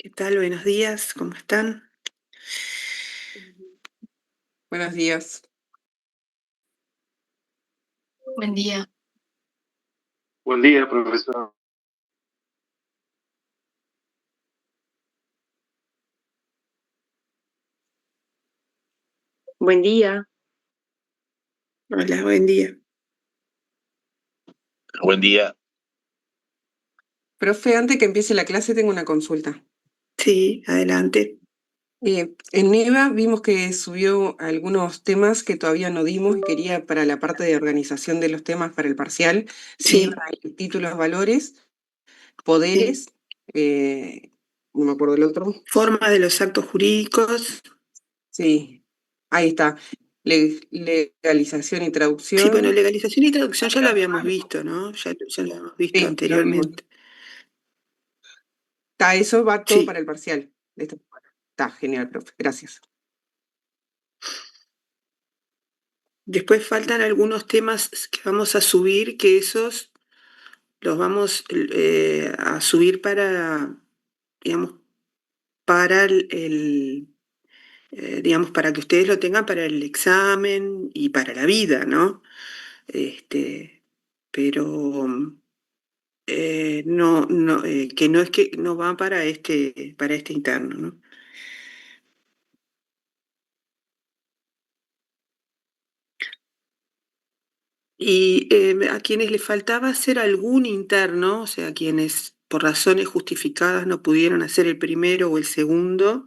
¿Qué tal? Buenos días, ¿cómo están? Buenos días. Buen día. Buen día, profesor. Buen día. Hola, buen día. Buen día. Profe, antes que empiece la clase tengo una consulta. Sí, adelante. En NEVA vimos que subió algunos temas que todavía no dimos y quería para la parte de organización de los temas para el parcial, si Sí, iban a ir títulos, valores, sí. poderes, no me acuerdo el otro. Forma de los actos jurídicos. Sí, ahí está. Legalización y Sí, traducción. bueno, legalización y traducción ya lo habíamos visto, ¿no? Ya lo habíamos visto Sí, lo vimos. anteriormente. Está, eso va todo Sí. para el parcial de esta semana. Está, genial, profe. Gracias. Después faltan algunos temas que vamos a subir, que esos los vamos a subir para, digamos, para digamos, para que ustedes lo tengan para el examen y para la vida, ¿no? Pero que no es que no va para este interno, ¿no? Y a quienes les faltaba hacer algún interno, o sea, quienes por razones justificadas no pudieron hacer el primero o el segundo,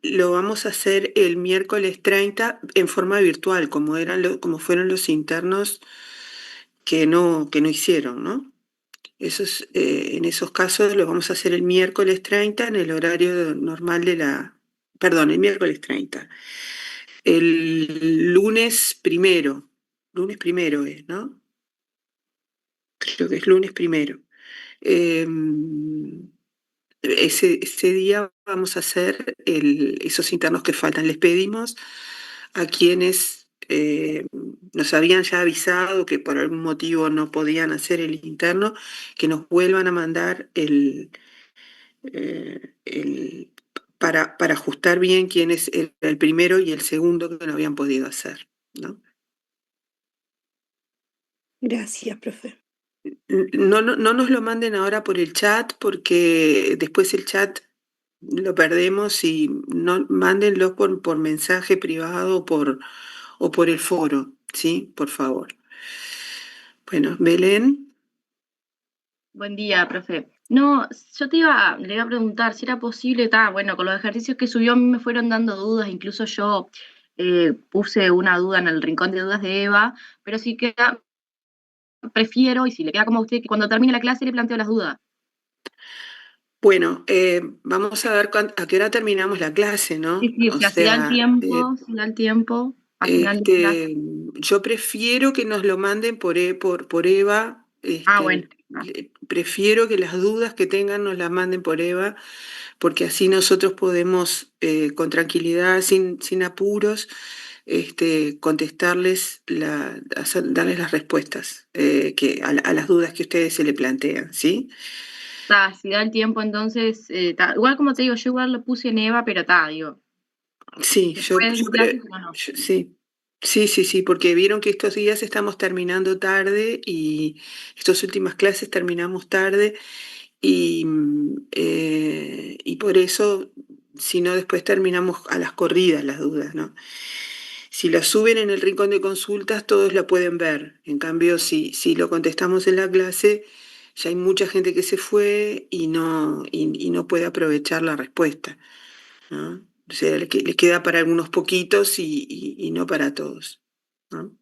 lo vamos a hacer el miércoles 30 en forma virtual, como fueron los internos que no hicieron, ¿no? En esos casos lo vamos a hacer el miércoles 30 en el horario normal perdón, el miércoles 30. El lunes primero es, ¿no? Creo que es lunes primero. Ese día vamos a hacer esos internos que faltan. Les pedimos a quienes nos habían ya avisado que por algún motivo no podían hacer el interno, que nos vuelvan a mandar para ajustar bien quiénes era el primero y el segundo que no habían podido hacer, ¿no? Gracias, profe. No nos lo manden ahora por el chat porque después el chat lo perdemos y no mándenlo por mensaje privado o por el foro, ¿sí? Por favor. Bueno, Belén. Buen día, profe. No, le iba a preguntar si era posible, bueno, con los ejercicios que subió a mí me fueron dando dudas, incluso yo puse una duda en el rincón de dudas de Eva, pero si queda, prefiero, y si le queda como a usted, que cuando termine la clase le planteo las dudas. Bueno, vamos a ver a qué hora terminamos la clase, ¿no? Sí, O si así da el sea, tiempo, si da el tiempo, al final de la clase. yo prefiero que nos lo manden por Eva. Bueno. Prefiero que las dudas que tengan nos las manden por Eva, porque así nosotros podemos con tranquilidad, sin apuros, contestarles, darles las respuestas a las dudas que ustedes se le plantean, ¿sí? Si da el tiempo, entonces, igual como te digo, yo igual lo puse en Eva, pero digo. Sí, Después de clase, no. sí, porque vieron que estos días estamos terminando tarde y estas últimas clases terminamos tarde y por eso, si no, después terminamos a las corridas las dudas, ¿no? Si las suben en el rincón de consultas, todos la pueden ver. En cambio, si lo contestamos en la clase, ya hay mucha gente que se fue y no puede aprovechar la respuesta, ¿no? O sea, le queda para algunos poquitos y no para todos, ¿no?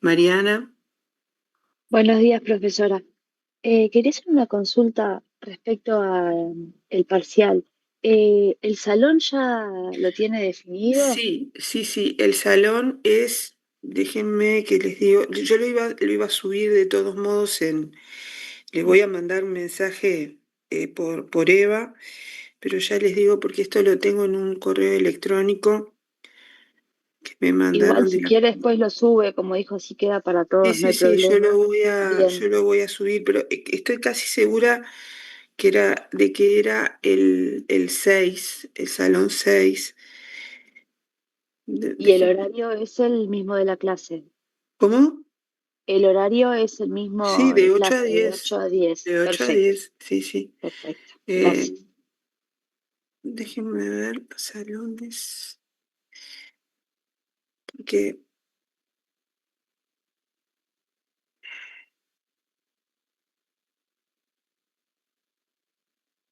Mariana. Buenos días, profesora. Quería hacer una consulta respecto al parcial. ¿El salón ya lo tiene definido? Sí, el salón déjenme que les digo, yo lo iba a subir de todos modos les voy a mandar un mensaje por Eva, pero ya les digo porque esto lo tengo en un correo electrónico que me Igual mandaron de si la... quiere después lo sube, como dijo, así queda para todos, no hay Sí, problema. yo Bien. lo voy a subir, pero estoy casi segura de que era el 6, el salón 6. Y el horario es el mismo de la clase. ¿Cómo? El horario es el Sí, mismo de de 8 a clase, de 8 10. a 10. De 8 a Perfecto, 10, sí, sí. perfecto. Eh, Gracias. Déjenme ver los salones. Que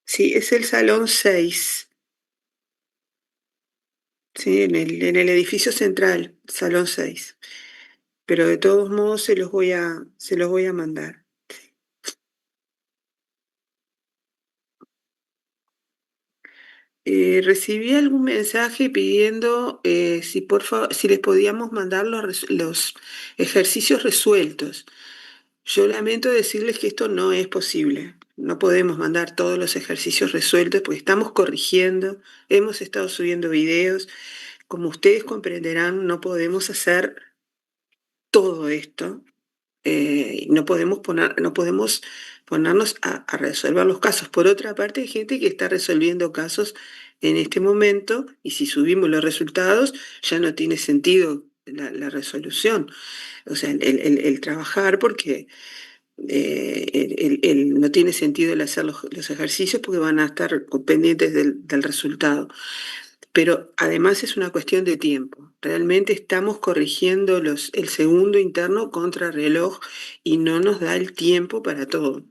sí, es el salón 6. Sí, en el edificio central, salón 6. Pero de todos modos se los voy a mandar. Recibí algún mensaje pidiendo si por favor, si les podíamos mandar los ejercicios resueltos. Yo lamento decirles que esto no es posible. No podemos mandar todos los ejercicios resueltos porque estamos corrigiendo, hemos estado subiendo videos. Como ustedes comprenderán, no podemos hacer todo esto. No podemos ponernos a resolver los casos. Por otra parte, hay gente que está resolviendo casos en este momento y si subimos los resultados ya no tiene sentido la resolución. O sea, el trabajar porque no tiene sentido el hacer los ejercicios porque van a estar pendientes del resultado. Pero además es una cuestión de tiempo. Realmente estamos corrigiendo el segundo interno contra reloj y no nos da el tiempo para todo.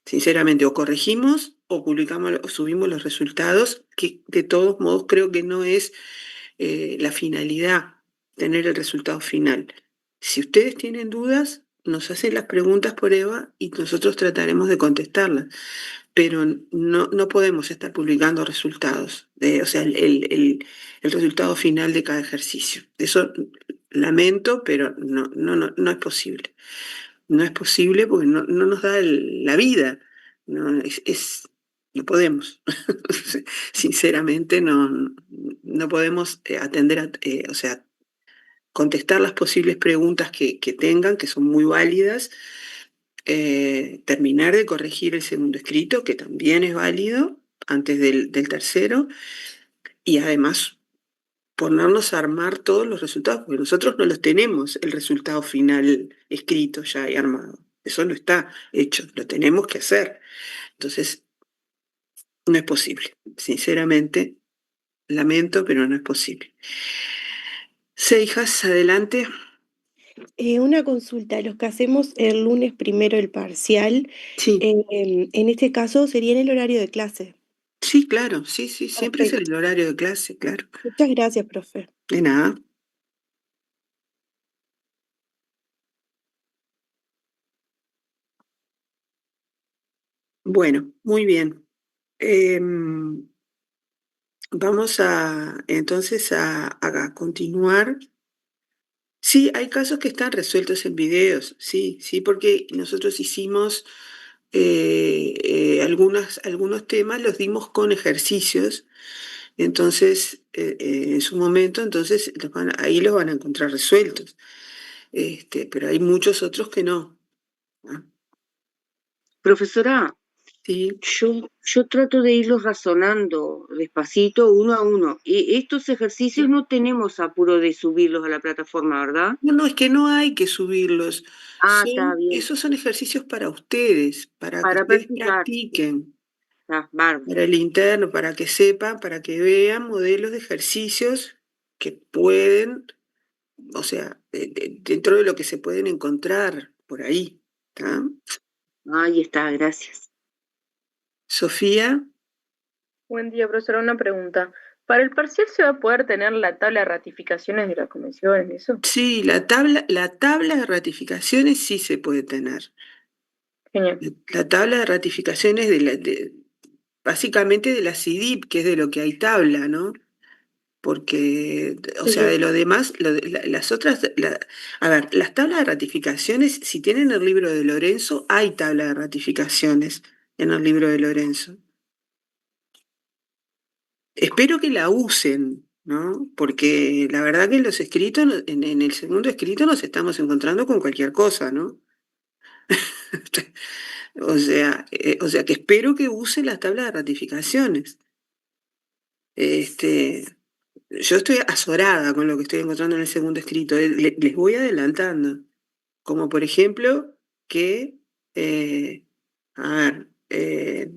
Sinceramente, o corregimos o publicamos o subimos los resultados, que de todos modos creo que no es la finalidad tener el resultado final. Si ustedes tienen dudas, nos hacen las preguntas por Eva y nosotros trataremos de contestarlas, pero no podemos estar publicando resultados, o sea, el resultado final de cada ejercicio. Eso lamento, pero no es posible. No es posible porque no nos da la vida. No, no podemos. Sinceramente, no podemos atender, o sea, contestar las posibles preguntas que tengan, que son muy válidas, terminar de corregir el segundo escrito, que también es válido, antes del tercero, y además ponernos a armar todos los resultados, porque nosotros no los tenemos el resultado final escrito ya y armado. Eso no está hecho, lo tenemos que hacer. Entonces, no es posible. Sinceramente, lamento, pero no es posible. Seijas, adelante. Una consulta, los que hacemos el lunes primero el parcial, Sí, en este caso sería en el horario de clase. sí, claro, sí, sí, siempre es en Perfecto. el horario de clase, claro. Muchas gracias, profe. De nada. Bueno, muy bien. Vamos entonces a continuar. Sí, hay casos que están resueltos en videos, sí, sí, porque nosotros hicimos algunos temas, los dimos con ejercicios, entonces en su momento, entonces ahí los van a encontrar resueltos, pero hay muchos otros que no. ¿No? Profesora, Sí, yo trato de irlos razonando despacito, uno a uno. Y estos ejercicios sí. no tenemos apuro de subirlos a la plataforma, ¿verdad? No, es que no hay que subirlos. Ah, está bien. Esos son ejercicios para ustedes, para que Para ustedes practicar. practiquen. Está bárbaro. Para el interno, para que sepan, para que vean modelos de ejercicios que pueden, o sea, dentro de lo que se pueden encontrar por ahí. ¿Tá? Ahí está, gracias. Sofía, Buen día, profesora. Una pregunta. ¿Para el parcial se va a poder tener la tabla de ratificaciones de las convenciones y eso? sí, la tabla de ratificaciones sí se puede tener. Genial. La tabla de ratificaciones básicamente de la CIDIP, que es de lo que hay tabla, ¿no? Porque, o Sí, sea, de sí. lo demás, las otras, a ver, las tablas de ratificaciones, si tienen el libro de Lorenzo, hay tabla de ratificaciones en el libro de Lorenzo. Espero que la usen, ¿no? Porque la verdad que en los escritos, en el segundo escrito nos estamos encontrando con cualquier cosa, ¿no? O sea que espero que use las tablas de ratificaciones. Yo estoy azorada con lo que estoy encontrando en el segundo escrito. Les voy adelantando. Como por ejemplo que, a ver,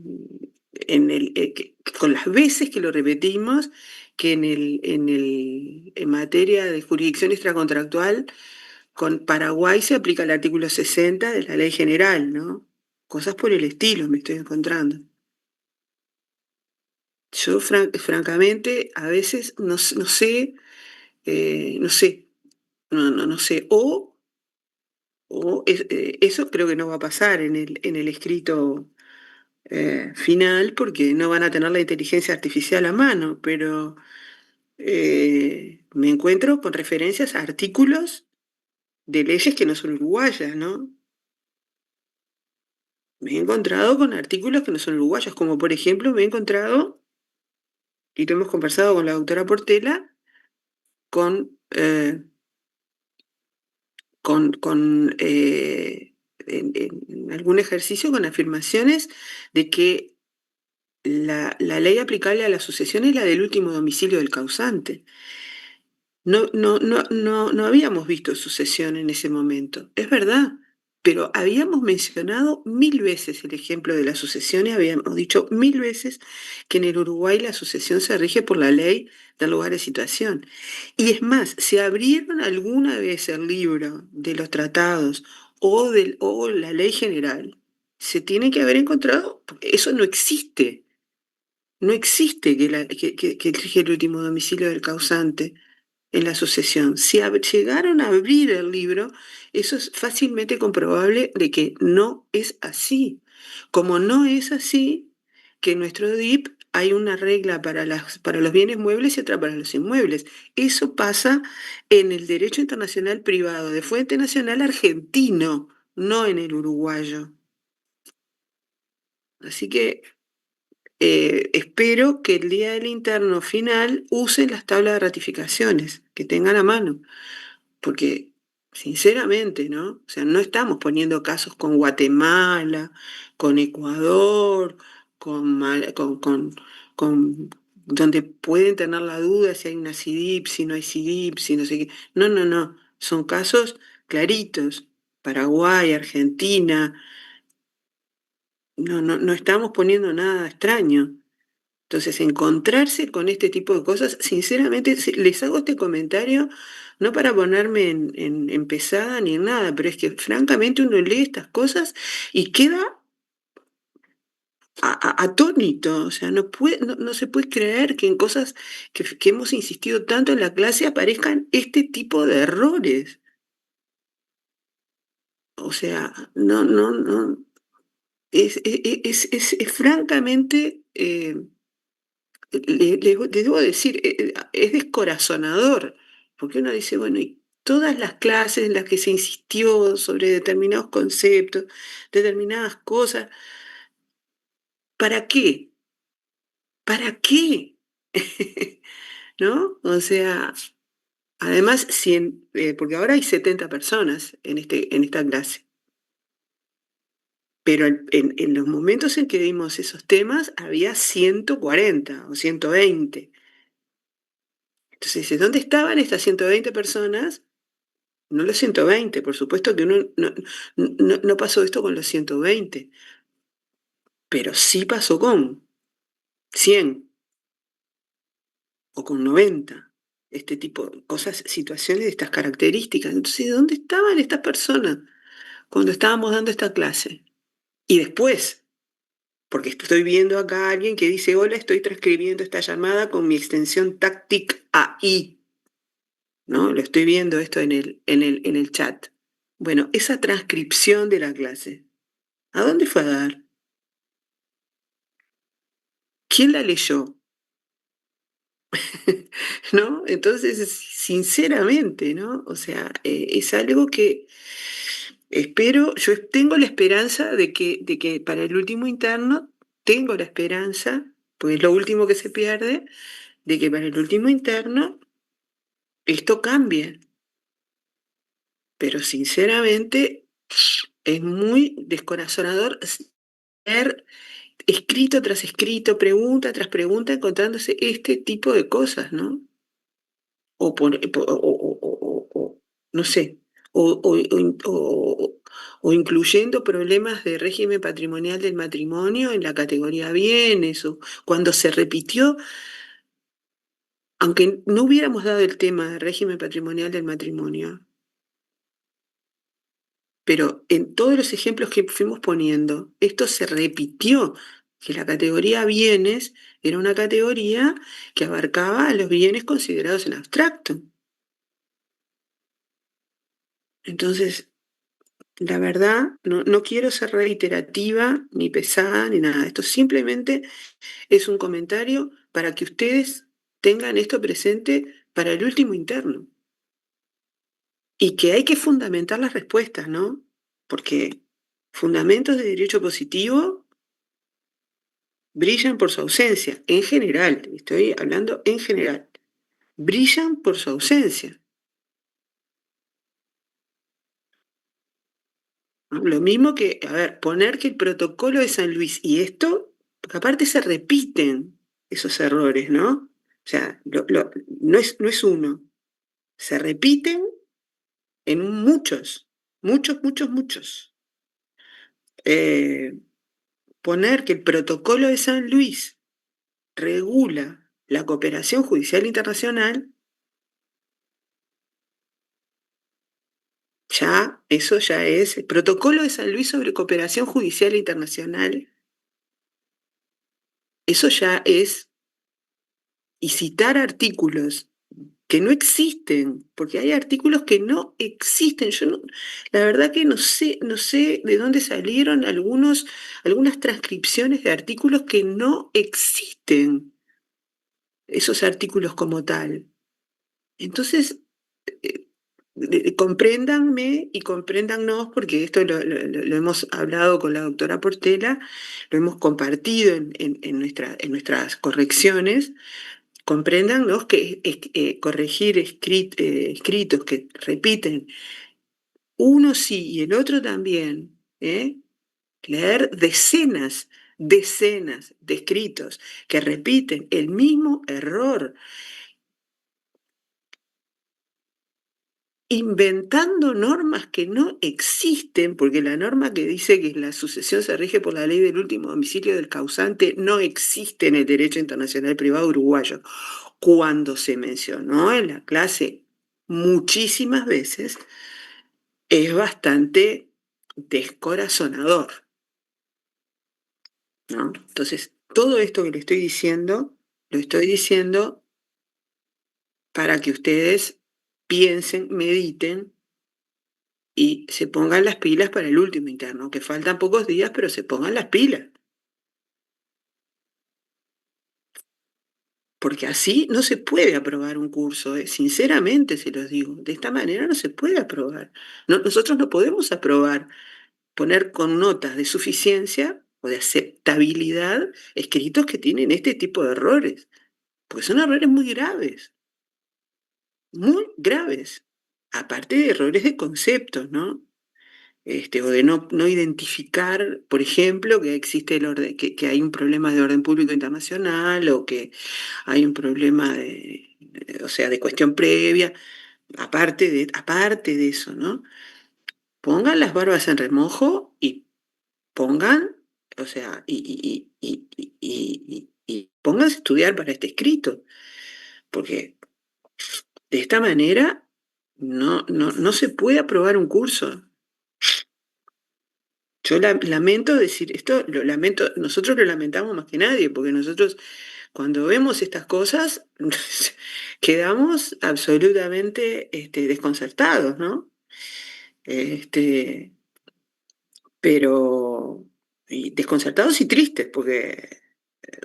con las veces que lo repetimos, que en materia de jurisdicción extracontractual, con Paraguay se aplica el artículo 60 de la ley general, ¿no? Cosas por el estilo me estoy encontrando. Yo francamente a veces no sé, no sé, no sé, eso creo que no va a pasar en el escrito final porque no van a tener la inteligencia artificial a mano, pero me encuentro con referencias a artículos de leyes que no son uruguayas, ¿no? Me he encontrado con artículos que no son uruguayos, como por ejemplo me he encontrado, y lo hemos conversado con la doctora Portela, con, en algún ejercicio con afirmaciones de que la ley aplicable a la sucesión es la del último domicilio del causante. No habíamos visto sucesión en ese momento, es verdad, pero habíamos mencionado 1000 veces el ejemplo de la sucesión y habíamos dicho 1000 veces que en el Uruguay la sucesión se rige por la ley del lugar de situación. Y es más, si abrieron alguna vez el libro de los tratados o la ley general, se tiene que haber encontrado, porque eso no existe. No existe que rige el último domicilio del causante en la sucesión. Si llegaron a abrir el libro, eso es fácilmente comprobable de que no es así. Como no es así, que en nuestro DIP hay una regla para los bienes muebles y otra para los inmuebles. Eso pasa en el derecho internacional privado de fuente nacional argentino, no en el uruguayo. Así que espero que el día del interno final usen las tablas de ratificaciones, que tengan a mano, porque sinceramente, ¿no? O sea, no estamos poniendo casos con Guatemala, con Ecuador, con donde pueden tener la duda si hay una CIDIP, si no hay CIDIP, si no sé qué. No. Son casos claritos. Paraguay, Argentina. No estamos poniendo nada extraño. Entonces, encontrarse con este tipo de cosas, sinceramente, les hago este comentario no para ponerme en pesada ni en nada, pero es que francamente uno lee estas cosas y queda atónito, o sea, no se puede creer que en cosas que hemos insistido tanto en la clase aparezcan este tipo de errores. O sea, no, es francamente... les debo decir, es descorazonador, porque uno dice, bueno, y todas las clases en las que se insistió sobre determinados conceptos, determinadas cosas, ¿para qué? ¿Para qué? ¿No? O sea, además, porque ahora hay 70 personas en esta clase, pero en los momentos en que vimos esos temas había 140 o 120. Entonces, dice, ¿dónde estaban estas 120 personas? No los 120, por supuesto que uno no pasó esto con los 120, pero sí pasó con 100 o con 90. Este tipo de cosas, situaciones de estas características. Entonces, ¿dónde estaban estas personas cuando estábamos dando esta clase? Y después, porque estoy viendo acá a alguien que dice, hola, estoy transcribiendo esta llamada con mi extensión Tactic AI. ¿No? Lo estoy viendo esto en el chat. Bueno, esa transcripción de la clase, ¿a dónde fue a dar? ¿Quién la leyó? ¿No? Entonces, sinceramente, ¿no? O sea, es algo que espero, yo tengo la esperanza de que para el último interno, tengo la esperanza, pues es lo último que se pierde, de que para el último interno esto cambie. Pero sinceramente, Es muy descorazonador ver escrito tras escrito, pregunta tras pregunta, encontrándose este tipo de cosas, ¿no? O no sé, o incluyendo problemas de régimen patrimonial del matrimonio en la categoría bienes, o cuando se repitió, aunque no hubiéramos dado el tema de régimen patrimonial del matrimonio, pero en todos los ejemplos que fuimos poniendo, esto se repitió, que la categoría bienes era una categoría que abarcaba a los bienes considerados en abstracto. Entonces, la verdad, no quiero ser reiterativa, ni pesada, ni nada. Esto simplemente es un comentario para que ustedes tengan esto presente para el último interno. Y que hay que fundamentar las respuestas, ¿no? Porque fundamentos de derecho positivo brillan por su ausencia, en general, estoy hablando en general, brillan por su ausencia. ¿No? Lo mismo que, a ver, poner que el protocolo de San Luis y esto, porque aparte se repiten esos errores, ¿no? O sea, no es uno, se repiten en muchos. Poner que el protocolo de San Luis regula la cooperación judicial internacional, eso ya es, el protocolo de San Luis sobre cooperación judicial internacional, eso ya es, y citar artículos que no existen, porque hay artículos que no existen. La verdad que no sé de dónde salieron algunas transcripciones de artículos que no existen, esos artículos como tal. Entonces, compréndanme y compréndannos, porque esto lo hemos hablado con la doctora Portela, lo hemos compartido en nuestras correcciones. Compréndannos que corregir escritos que repiten uno sí y el otro también, leer decenas de escritos que repiten el mismo error, inventando normas que no existen, porque la norma que dice que la sucesión se rige por la ley del último domicilio del causante no existe en el derecho internacional privado uruguayo. Cuando se mencionó en la clase muchísimas veces, es bastante descorazonador, ¿no? Entonces, todo esto que le estoy diciendo, lo estoy diciendo para que ustedes piensen, mediten y se pongan las pilas para el último interno, que faltan pocos días, pero se pongan las pilas. Porque así no se puede aprobar un curso, sinceramente se los digo, de esta manera no se puede aprobar. Nosotros no podemos aprobar, poner con notas de suficiencia o de aceptabilidad escritos que tienen este tipo de errores, porque son errores muy graves, aparte de errores de conceptos, ¿no? O de no identificar, por ejemplo, que existe el orden, que hay un problema de orden público internacional o que hay un problema o sea, de cuestión previa, aparte de eso, ¿no? Pongan las barbas en remojo y pongan, o sea, y pónganse a estudiar para este escrito, porque de esta manera no se puede aprobar un curso. Yo lamento decir esto, nosotros lo lamentamos más que nadie, porque nosotros cuando vemos estas cosas quedamos absolutamente desconcertados, ¿no? Pero desconcertados y tristes, porque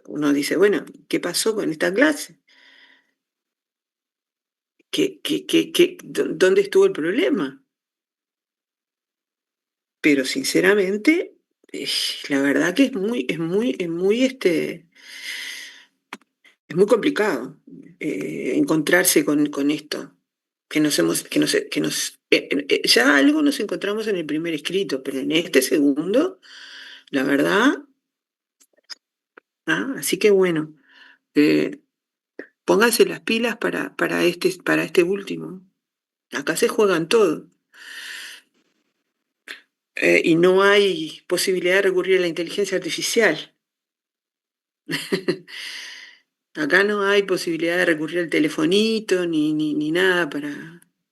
uno dice, bueno, ¿qué pasó con esta clase? ¿Dónde estuvo el problema? Pero sinceramente, la verdad que es muy complicado encontrarse con esto, ya algo nos encontramos en el primer escrito, pero en este segundo, la verdad, así que bueno, pónganse las pilas para este último. Acá se juegan todo. Y no hay posibilidad de recurrir a la inteligencia artificial. Acá no hay posibilidad de recurrir al telefonito ni nada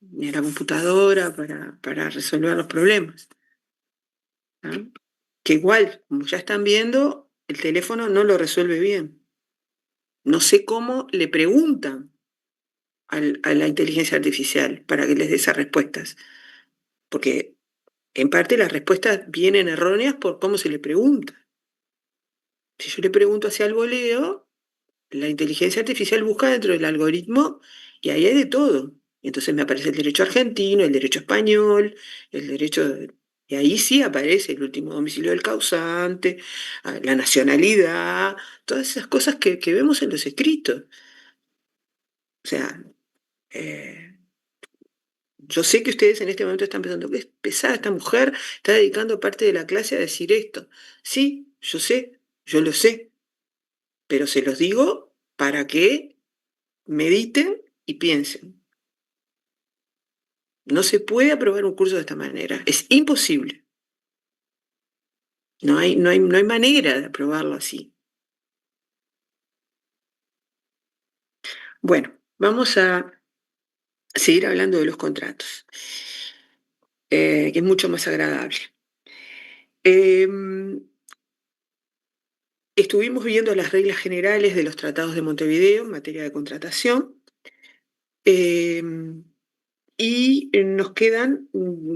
ni a la computadora para resolver los problemas. ¿No? Que igual, como ya están viendo, el teléfono no lo resuelve bien. No sé cómo le preguntan a la inteligencia artificial para que les dé esas respuestas. Porque en parte las respuestas vienen erróneas por cómo se le pregunta. Si yo le pregunto hacia el voleo, la inteligencia artificial busca dentro del algoritmo y ahí hay de todo. Y entonces me aparece el derecho argentino, el derecho español, el derecho... Y ahí sí aparece el último domicilio del causante, la nacionalidad, todas esas cosas que vemos en los escritos. O sea, yo sé que ustedes en este momento están pensando, qué pesada esta mujer, está dedicando parte de la clase a decir esto. Sí, yo sé, yo lo sé, pero se los digo para que mediten y piensen. No se puede aprobar un curso de esta manera, es imposible. No hay manera de aprobarlo así. Bueno, vamos a seguir hablando de los contratos, que es mucho más agradable. Estuvimos viendo las reglas generales de los tratados de Montevideo en materia de contratación. Y nos quedan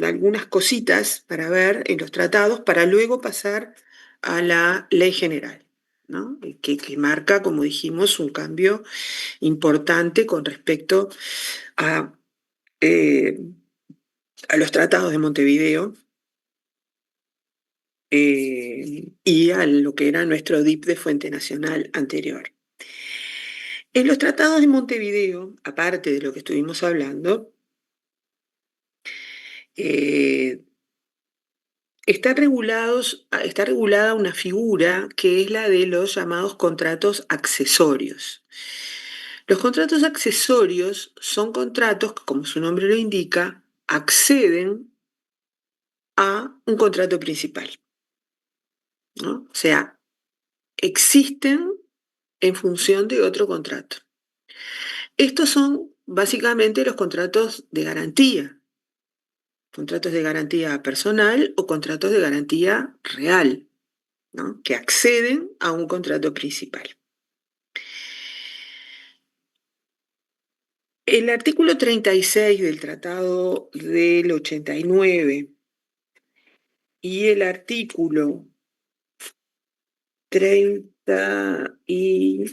algunas cositas para ver en los tratados para luego pasar a la ley general, ¿no? Que marca, como dijimos, un cambio importante con respecto a los tratados de Montevideo y a lo que era nuestro DIP de Fuente Nacional anterior. En los tratados de Montevideo, aparte de lo que estuvimos hablando, está regulada una figura que es la de los llamados contratos accesorios. Los contratos accesorios son contratos que, como su nombre lo indica, acceden a un contrato principal, ¿no? O sea, existen en función de otro contrato. Estos son básicamente los contratos de garantía personal o contratos de garantía real, ¿no? Que acceden a un contrato principal. El artículo 36 del Tratado del 89 y el artículo 30 y...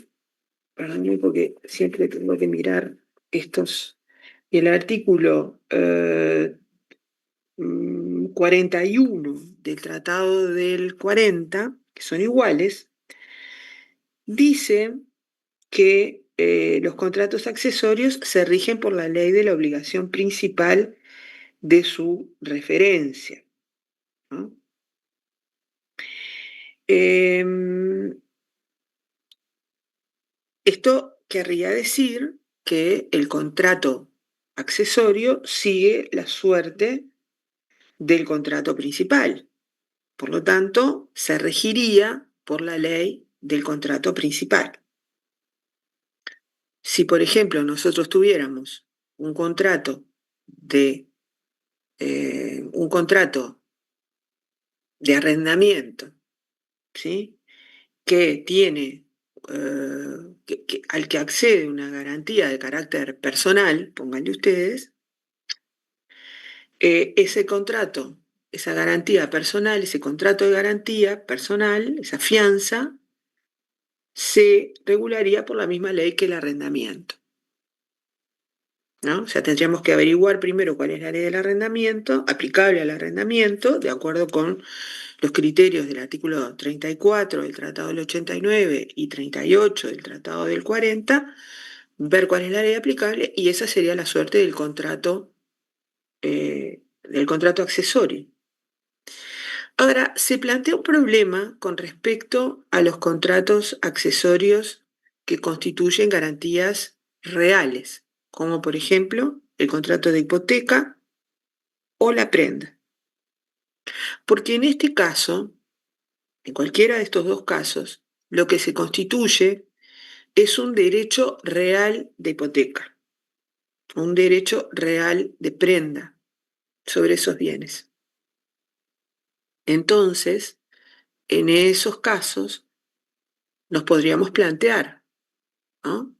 Perdón, porque siempre tengo que mirar estos... Y el artículo 41 del Tratado del 40, que son iguales, dice que los contratos accesorios se rigen por la ley de la obligación principal de su referencia, ¿no? Esto querría decir que el contrato accesorio sigue la suerte del contrato principal. Por lo tanto, se regiría por la ley del contrato principal. Si, por ejemplo, nosotros tuviéramos un contrato de arrendamiento, ¿sí? Que tiene, al que accede una garantía de carácter personal, pónganle ustedes, ese contrato, esa garantía personal, ese contrato de garantía personal, esa fianza, se regularía por la misma ley que el arrendamiento, ¿no? O sea, tendríamos que averiguar primero cuál es la ley del arrendamiento, aplicable al arrendamiento, de acuerdo con los criterios del artículo 34 del Tratado del 89 y 38 del Tratado del 40, ver cuál es la ley aplicable y esa sería la suerte del contrato accesorio. Ahora, se plantea un problema con respecto a los contratos accesorios que constituyen garantías reales, como por ejemplo el contrato de hipoteca o la prenda. Porque en este caso, en cualquiera de estos dos casos, lo que se constituye es un derecho real de hipoteca, un derecho real de prenda sobre esos bienes. Entonces, en esos casos, nos podríamos plantear, ¿no?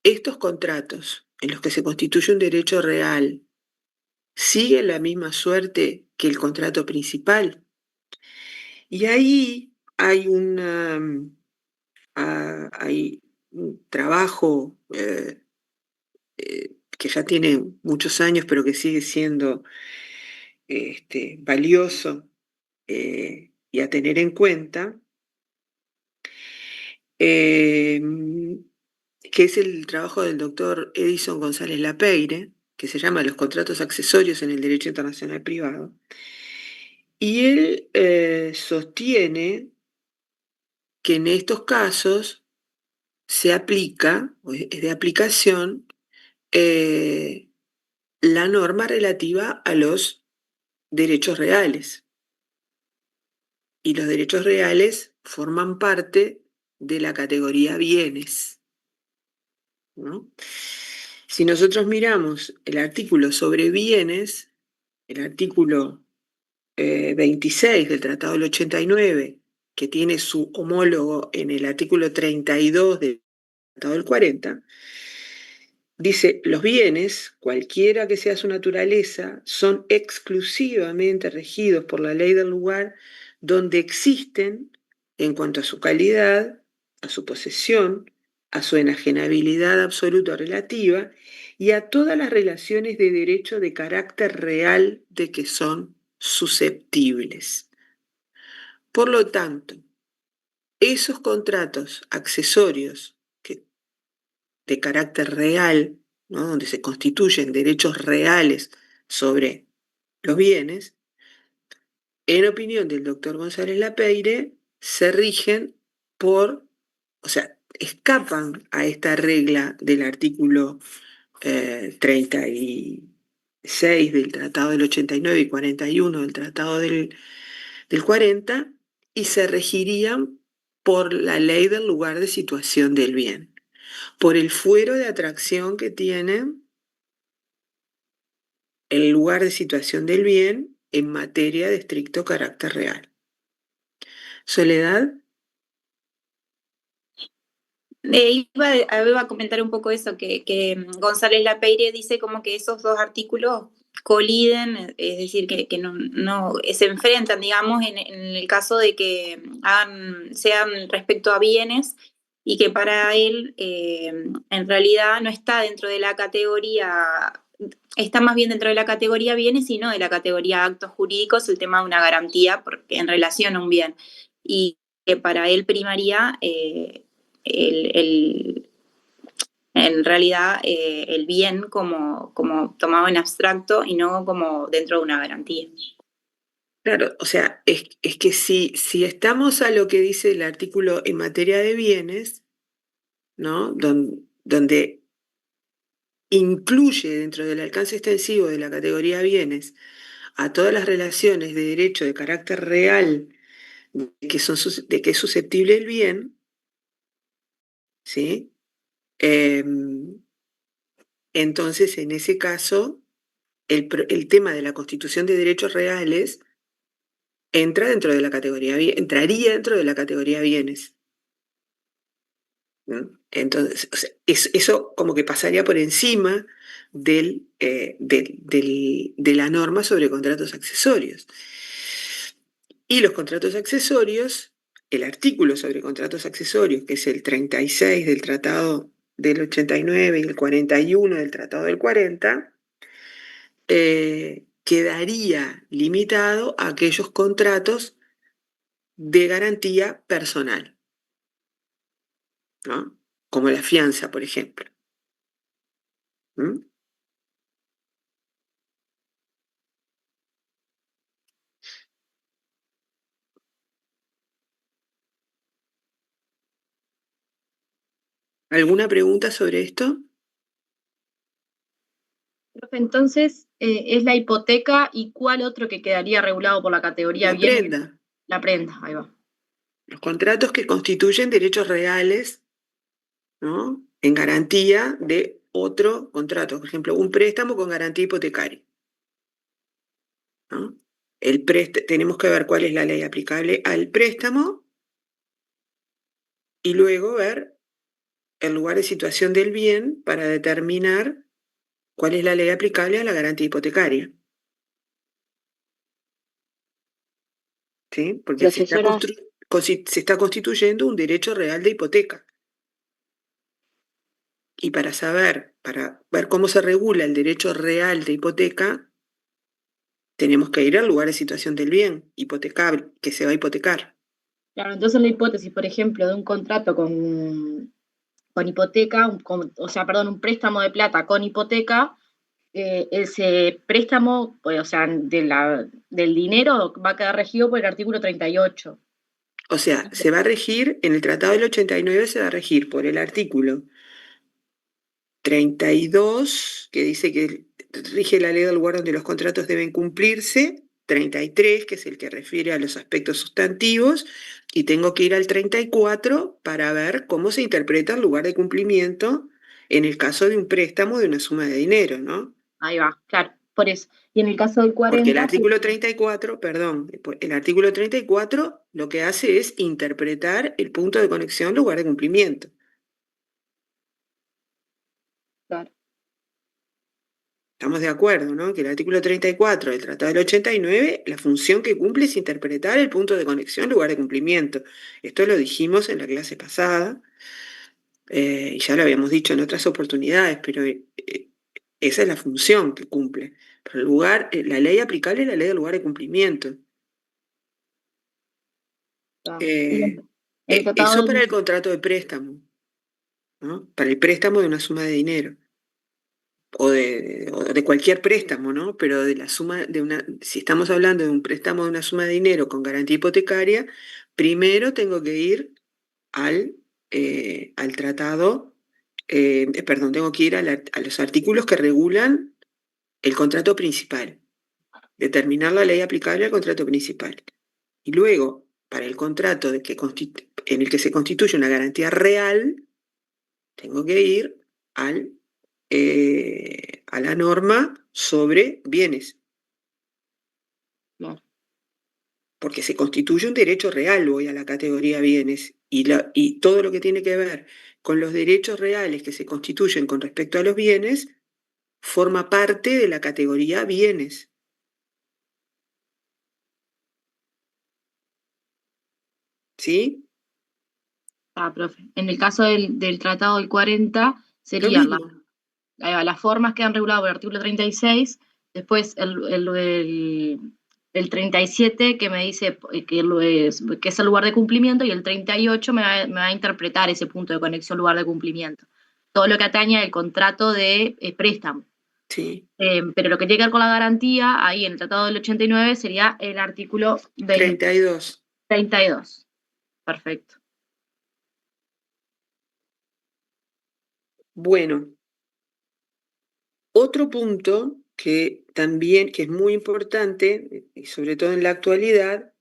Estos contratos en los que se constituye un derecho real siguen la misma suerte que el contrato principal. Y ahí hay hay un trabajo que ya tiene muchos años, pero que sigue siendo valioso y a tener en cuenta, que es el trabajo del doctor Edison González Lapeire, que se llama Los contratos accesorios en el derecho internacional privado. Y él sostiene que en estos casos se aplica, o es de aplicación, la norma relativa a los derechos reales. Y los derechos reales forman parte de la categoría bienes, ¿no? Si nosotros miramos el artículo sobre bienes, el artículo 26 del Tratado del 89, que tiene su homólogo en el artículo 32 del Tratado del 40, dice, los bienes, cualquiera que sea su naturaleza, son exclusivamente regidos por la ley del lugar donde existen en cuanto a su calidad, a su posesión, a su enajenabilidad absoluta o relativa y a todas las relaciones de derecho de carácter real de que son susceptibles. Por lo tanto, esos contratos accesorios de carácter real, ¿no? Donde se constituyen derechos reales sobre los bienes, en opinión del doctor González Lapeire, se rigen o sea, escapan a esta regla del artículo 36 del Tratado del 89 y 41 del Tratado del 40 y se regirían por la ley del lugar de situación del bien, por el fuero de atracción que tiene el lugar de situación del bien en materia de estricto carácter real. Soledad. Iba a comentar un poco eso, que González Lapeire dice como que esos dos artículos coliden, es decir, que no se enfrentan, digamos, en el caso de que sean respecto a bienes y que para él en realidad no está dentro de la categoría, está más bien dentro de la categoría bienes y no de la categoría actos jurídicos, el tema de una garantía porque, en relación a un bien. Y que para él primaría en realidad el bien como tomado en abstracto y no como dentro de una garantía. Claro, o sea, es que si estamos a lo que dice el artículo en materia de bienes, ¿no? Donde incluye dentro del alcance extensivo de la categoría bienes a todas las relaciones de derecho de carácter real de que es susceptible el bien, ¿sí? Entonces, en ese caso, el tema de la constitución de derechos reales entraría dentro de la categoría bienes, ¿no? Entonces, o sea, eso como que pasaría por encima de la norma sobre contratos accesorios. Y los contratos accesorios, el artículo sobre contratos accesorios, que es el 36 del Tratado del 89 y el 41 del Tratado del 40, quedaría limitado a aquellos contratos de garantía personal, ¿no? como la fianza, por ejemplo. ¿Mm? ¿Alguna pregunta sobre esto? Profe, entonces, es la hipoteca y cuál otro que quedaría regulado por la categoría La bienes. prenda. La prenda, ahí va. Los contratos que constituyen derechos reales, ¿no? En garantía de otro contrato. Por ejemplo, un préstamo con garantía hipotecaria, ¿no? Tenemos que ver cuál es la ley aplicable al préstamo y luego ver el lugar de situación del bien para determinar cuál es la ley aplicable a la garantía hipotecaria. ¿Sí? Porque se Profesora, está constituyendo un derecho real de hipoteca. Y para ver cómo se regula el derecho real de hipoteca, tenemos que ir al lugar de situación del bien hipotecable, que se va a hipotecar. Claro, entonces la hipótesis, por ejemplo, de un contrato con hipoteca, un préstamo de plata con hipoteca, ese préstamo, pues, o sea, del dinero va a quedar regido por el artículo 38. O sea, se va a regir, en el Tratado del 89 se va a regir por el artículo 32, que dice que rige la ley del lugar donde los contratos deben cumplirse, 33, que es el que refiere a los aspectos sustantivos, y tengo que ir al 34 para ver cómo se interpreta el lugar de cumplimiento en el caso de un préstamo de una suma de dinero, ¿no? Ahí va, claro, por eso. Y en el caso del Porque el 40, artículo 34, perdón, el artículo 34 lo que hace es interpretar el punto de conexión lugar de cumplimiento. claro, Estamos de acuerdo, ¿no? Que el artículo 34 del Tratado del 89, la función que cumple es interpretar el punto de conexión lugar de cumplimiento. Esto lo dijimos en la clase pasada, y ya lo habíamos dicho en otras oportunidades, pero esa es la función que cumple. Pero la ley aplicable es la ley del lugar de cumplimiento. claro. Y Eh, el tratado Eso para el del, contrato de préstamo, ¿no? Para el préstamo de una suma de dinero. O de cualquier préstamo, ¿no? Pero de la suma si estamos hablando de un préstamo de una suma de dinero con garantía hipotecaria, primero tengo que ir al tratado, perdón, tengo que ir a los artículos que regulan el contrato principal, determinar la ley aplicable al contrato principal. Y luego, para el contrato en el que se constituye una garantía real, tengo que ir a la norma sobre bienes. Claro. Porque se constituye un derecho real, voy a la categoría bienes, y todo lo que tiene que ver con los derechos reales que se constituyen con respecto a los bienes, forma parte de la categoría bienes. ¿Sí? profe. En el caso del tratado del 40, Lo serían mismo. las formas quedan reguladas por el artículo 36, después el 37 que me dice que es el lugar de cumplimiento, y el 38 me va a interpretar ese punto de conexión lugar de cumplimiento. Todo lo que atañe al contrato de préstamo. Sí. Pero lo que tiene que ver con la garantía, ahí en el Tratado del 89 sería el artículo 32. 32. Perfecto. Bueno, otro punto que también que es muy importante, y sobre todo en la actualidad,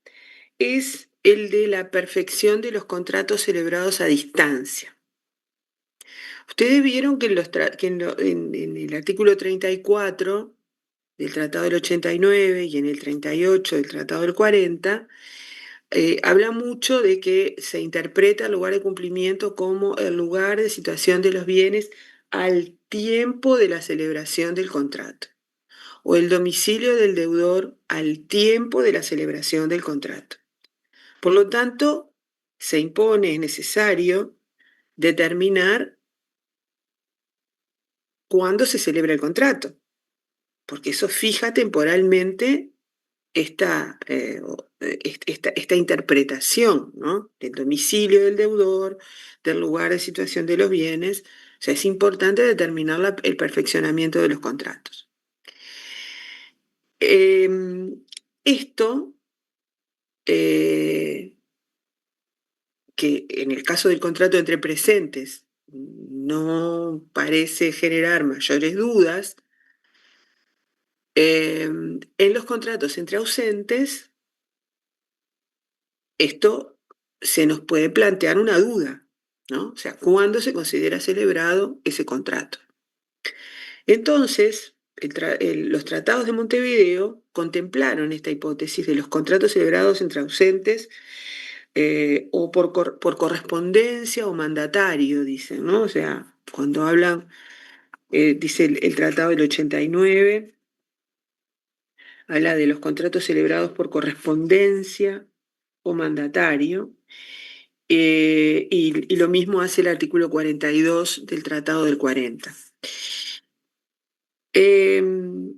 es el de la perfección de los contratos celebrados a distancia. Ustedes vieron que en el artículo 34 del Tratado del 89 y en el 38 del Tratado del 40, habla mucho de que se interpreta el lugar de cumplimiento como el lugar de situación de los bienes al tiempo de la celebración del contrato, o el domicilio del deudor al tiempo de la celebración del contrato. Por lo tanto, se impone, es necesario determinar cuándo se celebra el contrato, porque eso fija temporalmente esta interpretación, ¿no? Del domicilio del deudor, del lugar de situación de los bienes. O sea, es importante determinar el perfeccionamiento de los contratos. Esto, que en el caso del contrato entre presentes no parece generar mayores dudas, en los contratos entre ausentes, esto se nos puede plantear una duda, ¿no? O sea, ¿cuándo se considera celebrado ese contrato? Entonces, los tratados de Montevideo contemplaron esta hipótesis de los contratos celebrados entre ausentes o por correspondencia o mandatario, dicen, ¿no? O sea, cuando hablan, dice el tratado del 89, habla de los contratos celebrados por correspondencia o mandatario, y lo mismo hace el artículo 42 del Tratado del 40. Creo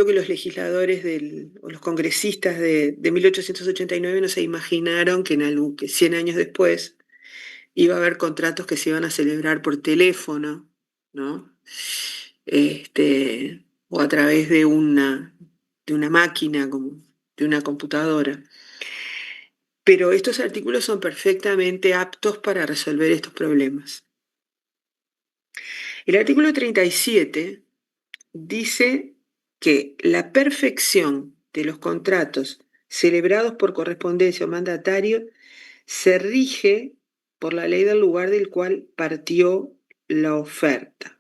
que los legisladores o los congresistas de 1889 no se imaginaron que 100 años después iba a haber contratos que se iban a celebrar por teléfono, ¿no? O a través de una máquina, como de una computadora. Pero estos artículos son perfectamente aptos para resolver estos problemas. El artículo 37 dice que la perfección de los contratos celebrados por correspondencia o mandatario se rige por la ley del lugar del cual partió la oferta.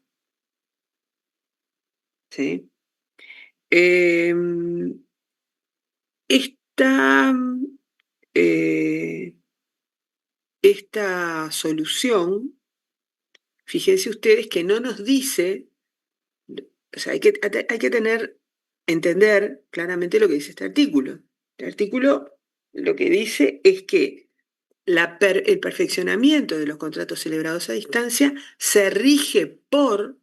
¿Sí? Esta solución, fíjense ustedes que no nos dice, o sea, hay que entender claramente lo que dice este artículo. Este artículo lo que dice es que el perfeccionamiento de los contratos celebrados a distancia se rige por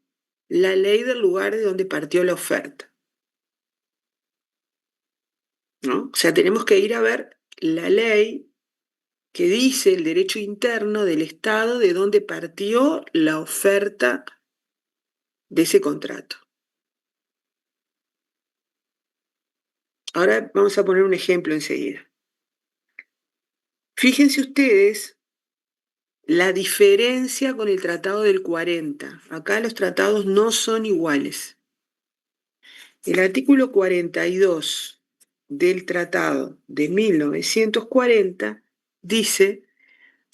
la ley del lugar de donde partió la oferta, ¿no? O sea, tenemos que ir a ver la ley que dice el derecho interno del Estado de donde partió la oferta de ese contrato. Ahora vamos a poner un ejemplo enseguida. Fíjense ustedes la diferencia con el Tratado del 40. Acá los tratados no son iguales. El artículo 42 del Tratado de 1940 dice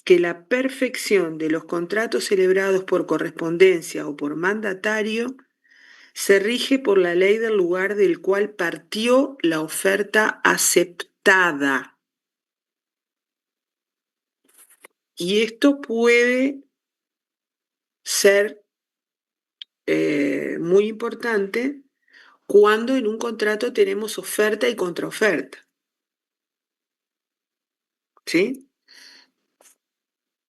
que la perfección de los contratos celebrados por correspondencia o por mandatario se rige por la ley del lugar del cual partió la oferta aceptada. Y esto puede ser muy importante cuando en un contrato tenemos oferta y contraoferta. ¿Sí?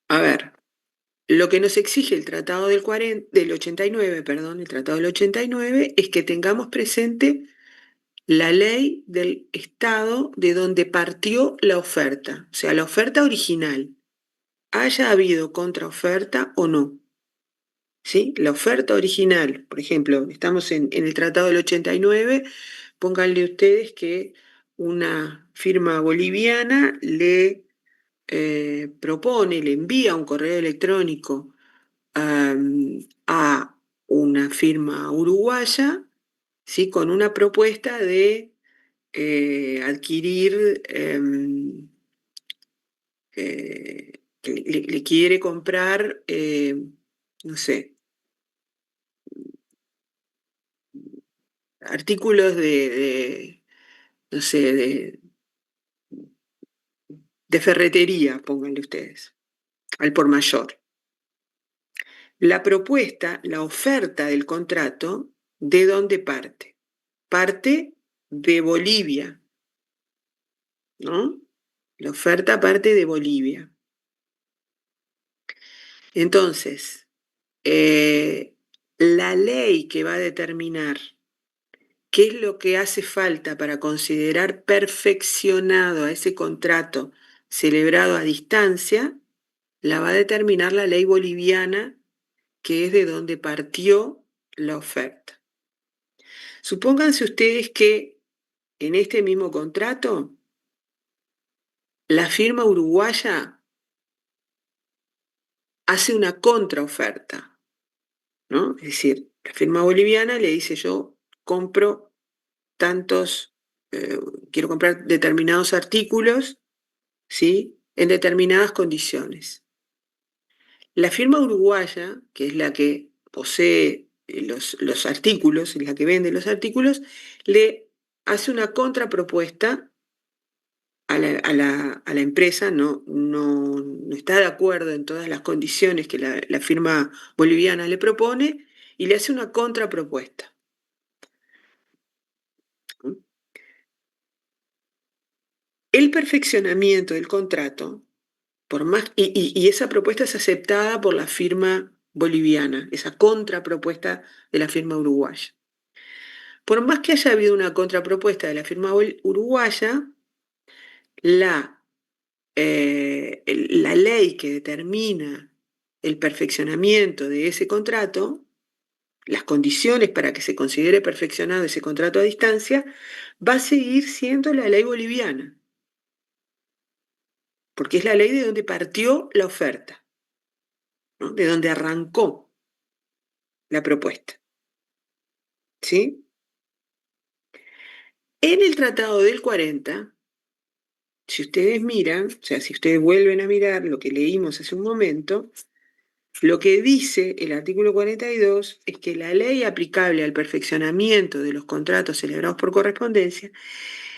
A ver, lo que nos exige el Tratado del 89, el Tratado del 89, es que tengamos presente la ley del Estado de donde partió la oferta, o sea, la oferta original, haya habido contraoferta o no. ¿Sí? La oferta original, por ejemplo, estamos en el Tratado del 89, pónganle ustedes que una firma boliviana le propone, le envía un correo electrónico a una firma uruguaya, ¿sí? Con una propuesta de adquirir, le quiere comprar, no sé, artículos no sé, de ferretería, pónganle ustedes, al por mayor. La propuesta, la oferta del contrato, ¿de dónde parte? Parte de Bolivia, ¿no? La oferta parte de Bolivia. Entonces, la ley que va a determinar qué es lo que hace falta para considerar perfeccionado a ese contrato celebrado a distancia, la va a determinar la ley boliviana, que es de donde partió la oferta. Supónganse ustedes que en este mismo contrato, la firma uruguaya hace una contraoferta, ¿no? Es decir, la firma boliviana le dice: yo compro tantos, quiero comprar determinados artículos, ¿sí?, en determinadas condiciones. La firma uruguaya, que es la que posee los artículos, la que vende los artículos, le hace una contrapropuesta a la empresa, no está de acuerdo en todas las condiciones que la firma boliviana le propone, y le hace una contrapropuesta. El perfeccionamiento del contrato, por más, y esa propuesta es aceptada por la firma boliviana, esa contrapropuesta de la firma uruguaya. Por más que haya habido una contrapropuesta de la firma uruguaya, la ley que determina el perfeccionamiento de ese contrato, las condiciones para que se considere perfeccionado ese contrato a distancia, va a seguir siendo la ley boliviana, porque es la ley de donde partió la oferta, ¿no?, de donde arrancó la propuesta. ¿Sí? En el Tratado del 40, si ustedes miran, o sea, si ustedes vuelven a mirar lo que leímos hace un momento, lo que dice el artículo 42 es que la ley aplicable al perfeccionamiento de los contratos celebrados por correspondencia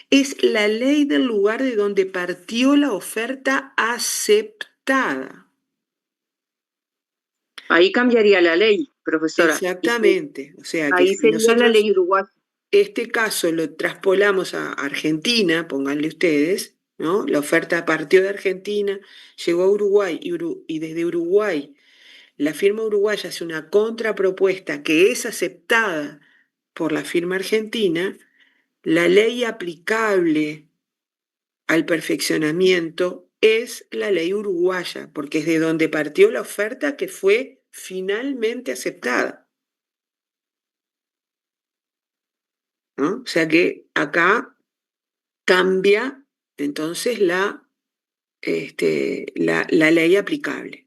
es la ley del lugar de donde partió la oferta aceptada. Ahí cambiaría la ley, profesora. Exactamente. O sea, que Ahí si sería nosotros la ley uruguaya. este caso lo traspolamos a Argentina, pónganle ustedes, ¿no? La oferta partió de Argentina, llegó a Uruguay y desde Uruguay la firma uruguaya hace una contrapropuesta que es aceptada por la firma argentina. La ley aplicable al perfeccionamiento es la ley uruguaya, porque es de donde partió la oferta que fue finalmente aceptada, ¿no? O sea que acá cambia entonces la ley aplicable.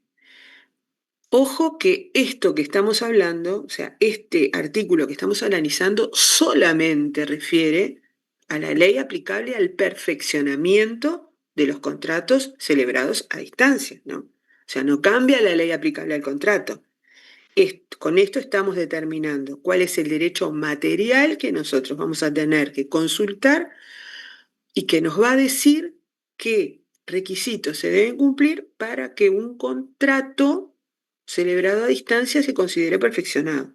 Ojo que esto que estamos hablando, o sea, este artículo que estamos analizando, solamente refiere a la ley aplicable al perfeccionamiento de los contratos celebrados a distancia, ¿no? O sea, no cambia la ley aplicable al contrato. Con esto estamos determinando cuál es el derecho material que nosotros vamos a tener que consultar y que nos va a decir qué requisitos se deben cumplir para que un contrato celebrado a distancia se considere perfeccionado.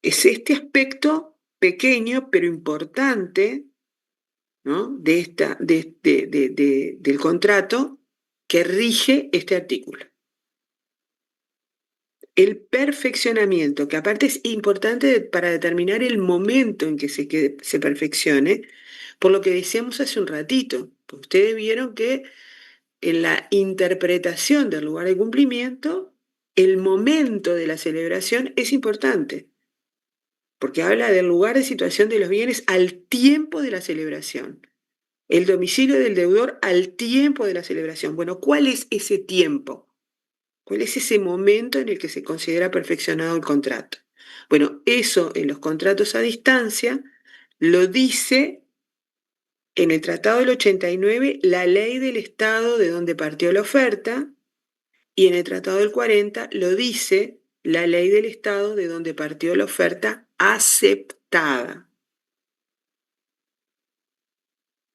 Es este aspecto pequeño pero importante, ¿no?, del contrato que rige este artículo. El perfeccionamiento, que aparte es importante para determinar el momento en que se perfeccione, por lo que decíamos hace un ratito. Pues ustedes vieron que en la interpretación del lugar de cumplimiento, el momento de la celebración es importante, porque habla del lugar de situación de los bienes al tiempo de la celebración. El domicilio del deudor al tiempo de la celebración. Bueno, ¿cuál es ese tiempo? ¿Cuál es ese momento en el que se considera perfeccionado el contrato? Bueno, eso en los contratos a distancia lo dice en el Tratado del 89 la ley del Estado de donde partió la oferta, y en el Tratado del 40 lo dice la ley del Estado de donde partió la oferta aceptada.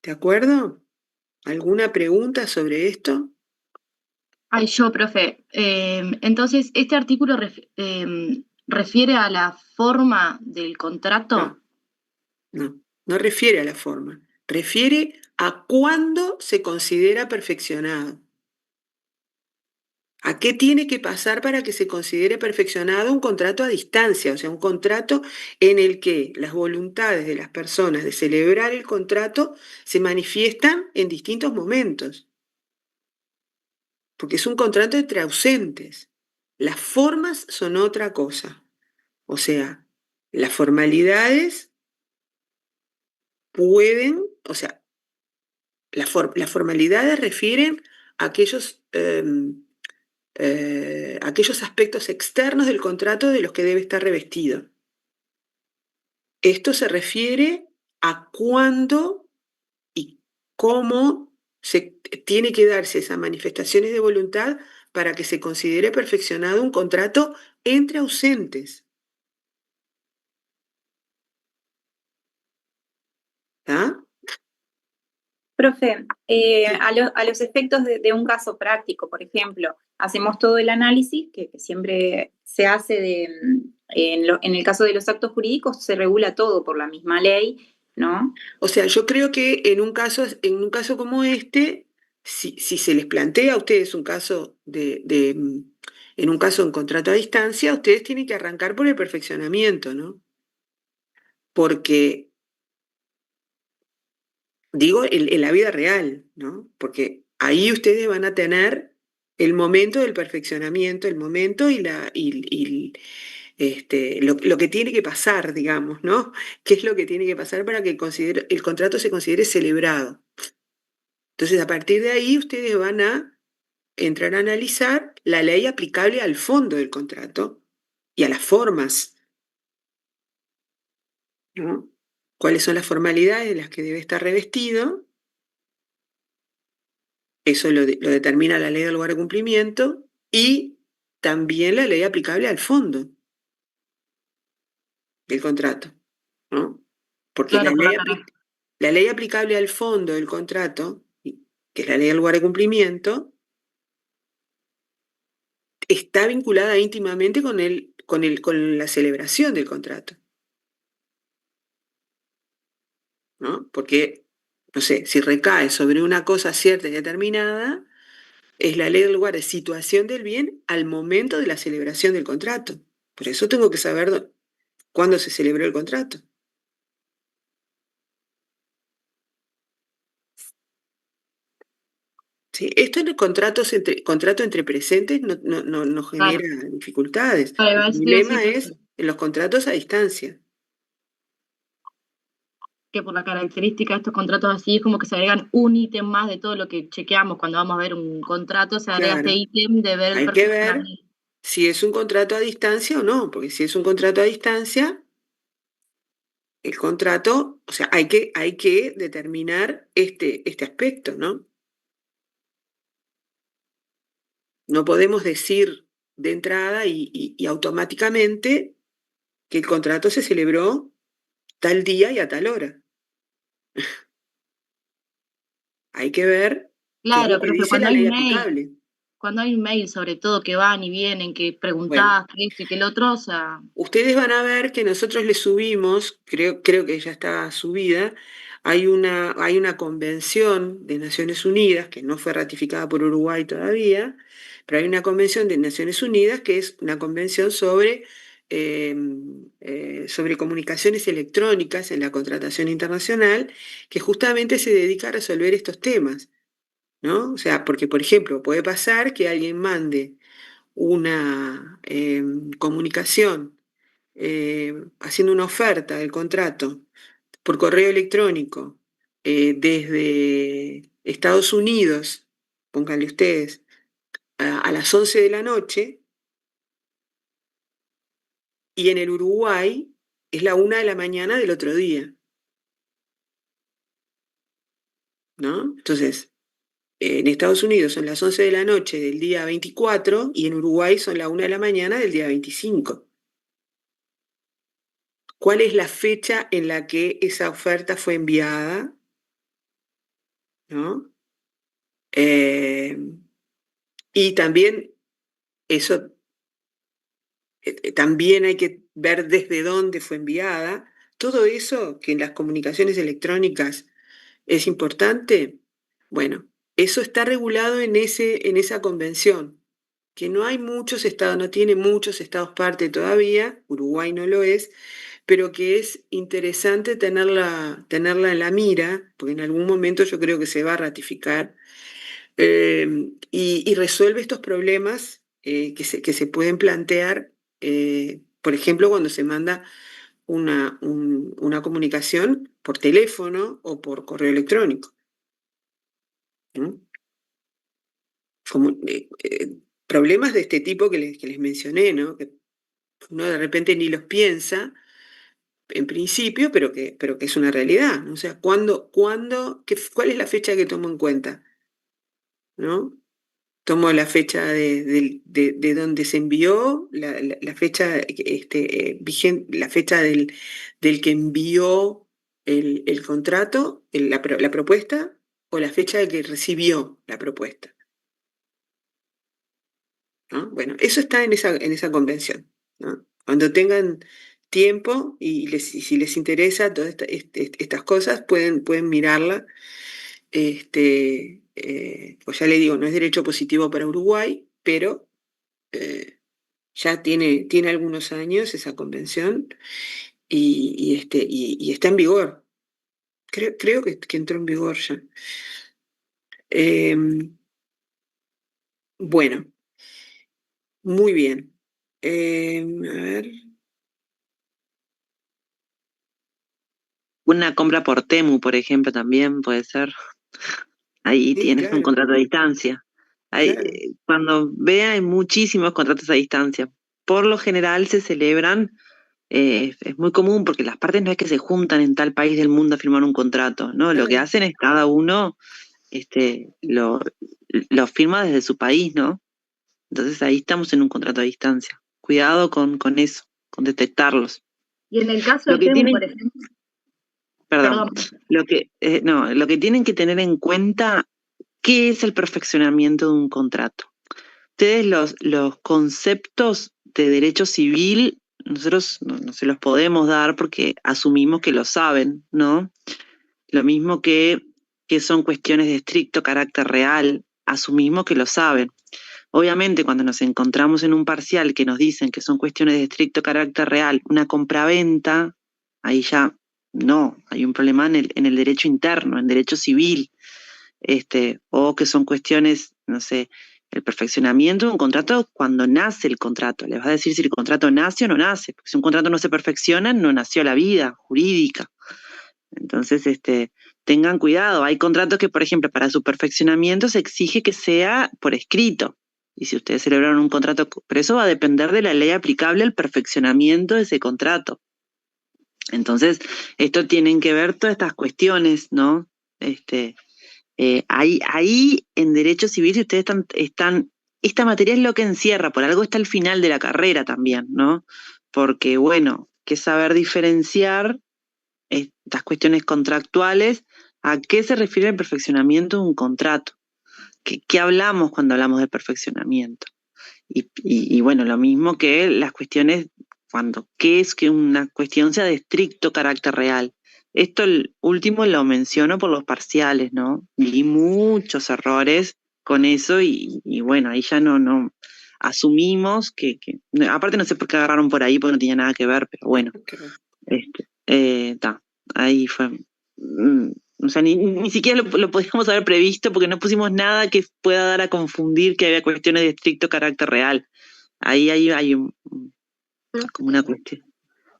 ¿De acuerdo? ¿Alguna pregunta sobre esto? Ay, profe. Entonces, ¿este artículo refiere a la forma del contrato? No refiere a la forma. Refiere a cuándo se considera perfeccionado. ¿A qué tiene que pasar para que se considere perfeccionado un contrato a distancia? O sea, un contrato en el que las voluntades de las personas de celebrar el contrato se manifiestan en distintos momentos. Porque es un contrato entre ausentes. Las formas son otra cosa. O sea, las formalidades pueden, o sea, las formalidades refieren a aquellos aspectos externos del contrato de los que debe estar revestido. Esto se refiere a cuándo y cómo se tiene que darse esas manifestaciones de voluntad para que se considere perfeccionado un contrato entre ausentes. ¿Está? Profe, a los efectos de un caso práctico, por ejemplo, hacemos todo el análisis que siempre se hace en el caso de los actos jurídicos, se regula todo por la misma ley, ¿no? O sea, yo creo que en un caso como este, si se les plantea a ustedes un caso en un caso en contrato a distancia, ustedes tienen que arrancar por el perfeccionamiento, ¿no? Porque, digo, en la vida real, ¿no? Porque ahí ustedes van a tener el momento del perfeccionamiento, el momento lo que tiene que pasar, digamos, ¿no? ¿Qué es lo que tiene que pasar para que el contrato se considere celebrado? Entonces, a partir de ahí, ustedes van a entrar a analizar la ley aplicable al fondo del contrato y a las formas, ¿no? ¿Cuáles son las formalidades de las que debe estar revestido? Eso lo determina la ley del lugar de cumplimiento y también la ley aplicable al fondo del contrato, ¿no? Porque Claro, por la ley aplicable al fondo del contrato, que es la ley del lugar de cumplimiento, está vinculada íntimamente con la celebración del contrato, ¿no? Porque, no sé, si recae sobre una cosa cierta y determinada, es la ley del lugar de situación del bien al momento de la celebración del contrato. Por eso tengo que saber cuándo se celebró el contrato. Sí, esto en los contrato entre presentes no genera dificultades. Vale, El a ver si te iba a problema decir, es en los contratos a distancia. que por la característica de estos contratos así es como que se agregan un ítem más de todo lo que chequeamos cuando vamos a ver un contrato, se agrega Claro, este ítem de ver el hay que ver perfeccionamiento. si es un contrato a distancia o no, porque si es un contrato a distancia, el contrato, o sea, hay que determinar este aspecto, ¿no? No podemos decir de entrada y automáticamente que el contrato se celebró tal día y a tal hora. Hay que ver qué es lo Claro, que profe, dice la ley aplicable. cuando hay mail sobre todo que van y vienen, que Bueno, preguntás, que esto y que el otro, o sea, ustedes van a ver que nosotros le subimos, creo que ya está subida, hay una convención de Naciones Unidas, que no fue ratificada por Uruguay todavía, pero hay una convención de Naciones Unidas que es una convención sobre comunicaciones electrónicas en la contratación internacional, que justamente se dedica a resolver estos temas, ¿no? O sea, porque, por ejemplo, puede pasar que alguien mande una comunicación haciendo una oferta del contrato por correo electrónico desde Estados Unidos, pónganle ustedes, a las 11 de la noche, y en el Uruguay es la 1 de la mañana del otro día, ¿no? Entonces, en Estados Unidos son las 11 de la noche del día 24 y en Uruguay son la 1 de la mañana del día 25. ¿Cuál es la fecha en la que esa oferta fue enviada? ¿No? Eh, y también eso, también hay que ver desde dónde fue enviada. Todo eso que en las comunicaciones electrónicas es importante, bueno, eso está regulado en esa convención. que no hay muchos estados, no tiene muchos estados parte todavía, Uruguay no lo es, pero que es interesante tenerla en la mira, porque en algún momento yo creo que se va a ratificar, y resuelve estos problemas que se pueden plantear, por ejemplo, cuando se manda una comunicación por teléfono o por correo electrónico, ¿no? Problemas de este tipo que les mencioné, ¿no? Que uno de repente ni los piensa en principio, pero que es una realidad, ¿no? O sea, ¿cuál es la fecha que tomo en cuenta? ¿No? Tomo la fecha de donde se envió, la fecha, la fecha del que envió el contrato, la propuesta, o la fecha de que recibió la propuesta, ¿no? Bueno, eso está en esa convención, ¿no? Cuando tengan tiempo y si les interesa todas estas cosas, pueden mirarla. Pues ya le digo, no es derecho positivo para Uruguay, pero ya tiene algunos años esa convención y está en vigor. Creo que entró en vigor ya. Bueno, muy bien. A ver. Una compra por Temu, por ejemplo, también puede ser. Ahí Sí, tienes un claro, contrato a distancia. claro. Cuando vea, hay muchísimos contratos a distancia. Por lo general se celebran, es muy común porque las partes no es que se juntan en tal país del mundo a firmar un contrato, ¿no? Lo que Claro. hacen es cada uno lo firma desde su país, ¿no? Entonces ahí estamos en un contrato a distancia. Cuidado con eso, con detectarlos. Y en el caso Lo de que Temu, tienen, por ejemplo, perdón, perdón, lo que tienen que tener en cuenta, ¿qué es el perfeccionamiento de un contrato? Ustedes los conceptos de derecho civil, nosotros no se los podemos dar porque asumimos que lo saben, ¿no? Lo mismo que son cuestiones de estricto carácter real, asumimos que lo saben. Obviamente, cuando nos encontramos en un parcial que nos dicen que son cuestiones de estricto carácter real, una compraventa, ahí ya no, hay un problema en el derecho interno, en derecho civil, o que son cuestiones, no sé, el perfeccionamiento de un contrato cuando nace el contrato. Les vas a decir si el contrato nace o no nace, porque si un contrato no se perfecciona, no nació la vida jurídica. Entonces, tengan cuidado. Hay contratos que, por ejemplo, para su perfeccionamiento se exige que sea por escrito. Y si ustedes celebraron un contrato, pero eso va a depender de la ley aplicable al perfeccionamiento de ese contrato. Entonces, esto tienen que ver todas estas cuestiones, ¿no? Ahí en derecho civil, si ustedes están, esta materia es lo que encierra, por algo está al final de la carrera también, ¿no? Porque, bueno, que saber diferenciar estas cuestiones contractuales, ¿a qué se refiere el perfeccionamiento de un contrato? ¿Qué hablamos cuando hablamos de perfeccionamiento? Y bueno, lo mismo que las cuestiones, ¿qué es que una cuestión sea de estricto carácter real? Esto el último lo menciono por los parciales, ¿no? Vi muchos errores con eso y bueno, ahí ya no asumimos aparte no sé por qué agarraron por ahí, porque no tenía nada que ver, pero bueno, ahí fue. O sea, ni siquiera lo podíamos haber previsto porque no pusimos nada que pueda dar a confundir que había cuestiones de estricto carácter real. Ahí hay como una cuestión.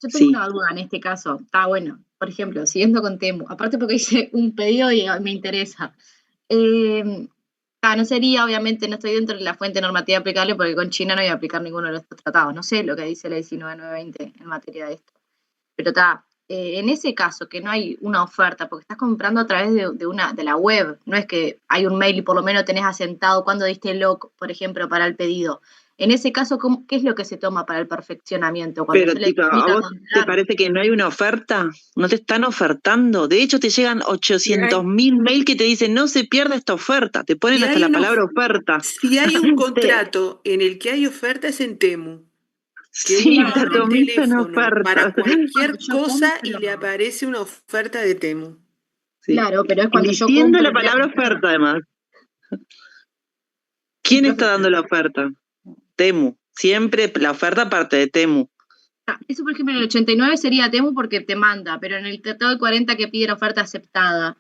yo tengo Sí. una duda en este caso. Está bueno, por ejemplo, siguiendo con Temu, aparte porque hice un pedido y me interesa. No sería, obviamente, no estoy dentro de la fuente normativa aplicable porque con China no voy a aplicar ninguno de estos tratados. No sé lo que dice la 19920 en materia de esto. Pero en ese caso que no hay una oferta, porque estás comprando a través de la web, no es que hay un mail y por lo menos tenés asentado cuando diste el lock, por ejemplo, para el pedido. En ese caso, ¿qué es lo que se toma para el perfeccionamiento? Cuando Pero, chica, ¿a vos te parece que no hay una oferta? No te están ofertando. De hecho, te llegan 800.000 mails que te dicen no se pierda esta oferta. Te ponen hasta la palabra oferta. Si hay un contrato en el que hay oferta es en Temu. Que Sí, uno abre el teléfono para cualquier yo cosa compro, y le aparece una oferta de Temu. Sí. Claro, pero es cuando yo Diciendo compro la palabra oferta, además. ¿Quién está dando la oferta? Temu. Siempre la oferta parte de Temu. Eso, por ejemplo, en el 89 sería Temu porque te manda, pero en el tratado del 40 que pide la oferta aceptada.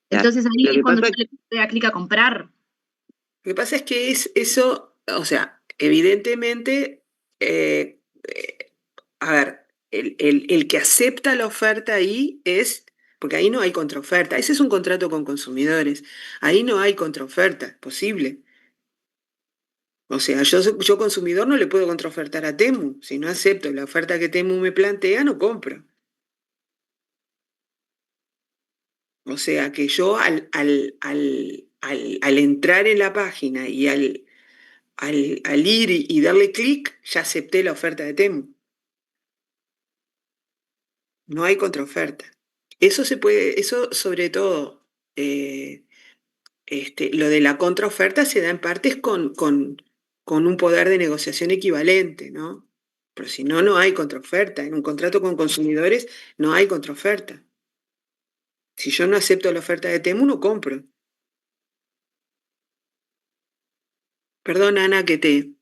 Entonces ahí es cuando yo le da clic a comprar. Lo que pasa es que eso, o sea, evidentemente, a ver, el que acepta la oferta ahí es, porque ahí no hay contraoferta, ese es un contrato con consumidores, ahí no hay contraoferta posible. O sea, yo consumidor no le puedo contraofertar a Temu, si no acepto la oferta que Temu me plantea, no compro. O sea que yo al entrar en la página y al ir y darle clic, ya acepté la oferta de Temu. No hay contraoferta. Eso se puede, eso sobre todo, lo de la contraoferta se da en partes con un poder de negociación equivalente, ¿no? Pero si no, no hay contraoferta. En un contrato con consumidores no hay contraoferta. Si yo no acepto la oferta de Temu, no compro. Perdón, Ana, que te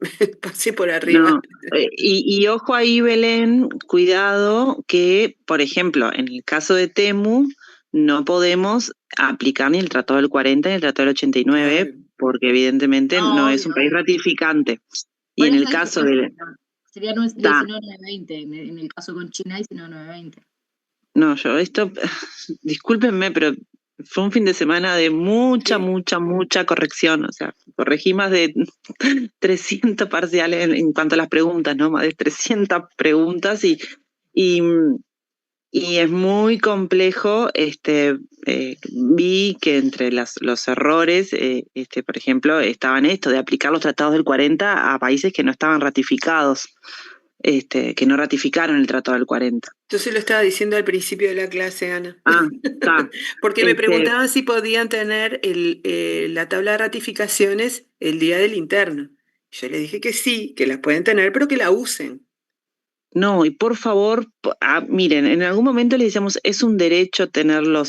pasé por arriba. No, y ojo ahí, Belén, cuidado que, por ejemplo, en el caso de Temu, no podemos aplicar ni el Tratado del 40 ni el Tratado del 89, Claro. porque evidentemente no es un país ratificante. Y en el caso de... Sería 19-920, en el caso con China 19-920. No, yo esto, discúlpenme, pero fue un fin de semana de mucha corrección, o sea, corregí más de 300 parciales en cuanto a las preguntas, ¿no? Más de 300 preguntas y es muy complejo, vi que entre los errores, por ejemplo, estaban esto de aplicar los tratados del 40 a países que no estaban ratificados, que no ratificaron el Tratado del 40. Yo se lo estaba diciendo al principio de la clase, Ana. Está. Porque me preguntaban si podían tener la tabla de ratificaciones el día del interno. Yo les dije que sí, que las pueden tener, pero que la usen. No, y por favor, miren, en algún momento les decíamos, es un derecho tener el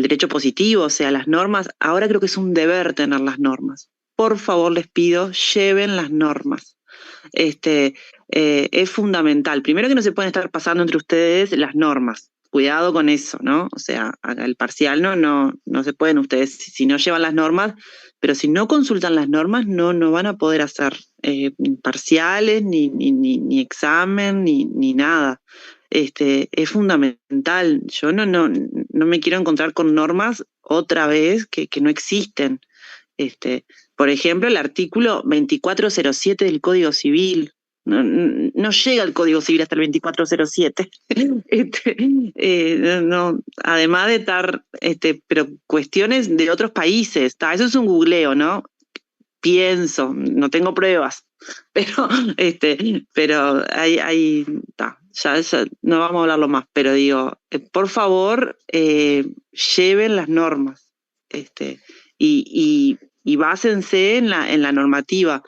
derecho positivo, o sea, las normas. Ahora creo que es un deber tener las normas. Por favor, les pido, lleven las normas. Es fundamental. Primero que no se pueden estar pasando entre ustedes las normas. Cuidado con eso, ¿no? O sea, el parcial no se pueden ustedes, si no llevan las normas, pero si no consultan las normas, no van a poder hacer parciales, ni examen, ni nada. Es fundamental. Yo no me quiero encontrar con normas otra vez que no existen. Por ejemplo, el artículo 2407 del Código Civil. No llega el Código Civil hasta el 2407. Además de estar, pero cuestiones de otros países. Eso es un googleo, ¿no? Pienso, no tengo pruebas, pero hay ya no vamos a hablarlo más, pero digo, por favor, lleven las normas, y básense en la normativa.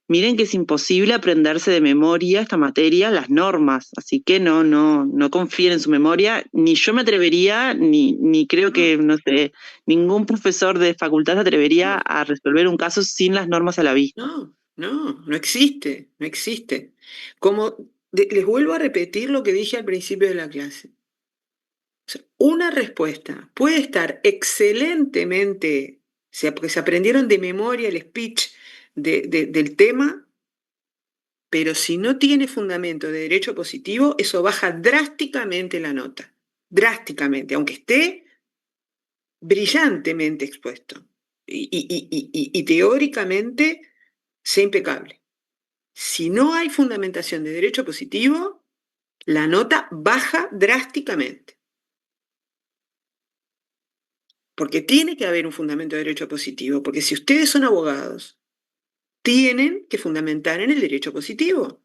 Miren que es imposible aprenderse de memoria esta materia, las normas, así que no confíen en su memoria, ni yo me atrevería, ni creo que, no sé, ningún profesor de facultad se atrevería a resolver un caso sin las normas a la vista. No existe, no existe. Les vuelvo a repetir lo que dije al principio de la clase. O sea, una respuesta puede estar excelentemente, porque se aprendieron de memoria el speech del tema, pero si no tiene fundamento de derecho positivo, eso baja drásticamente la nota. Drásticamente, aunque esté brillantemente expuesto. Y teóricamente sea impecable. Si no hay fundamentación de derecho positivo, la nota baja drásticamente. Porque tiene que haber un fundamento de derecho positivo, porque si ustedes son abogados, tienen que fundamentar en el derecho positivo.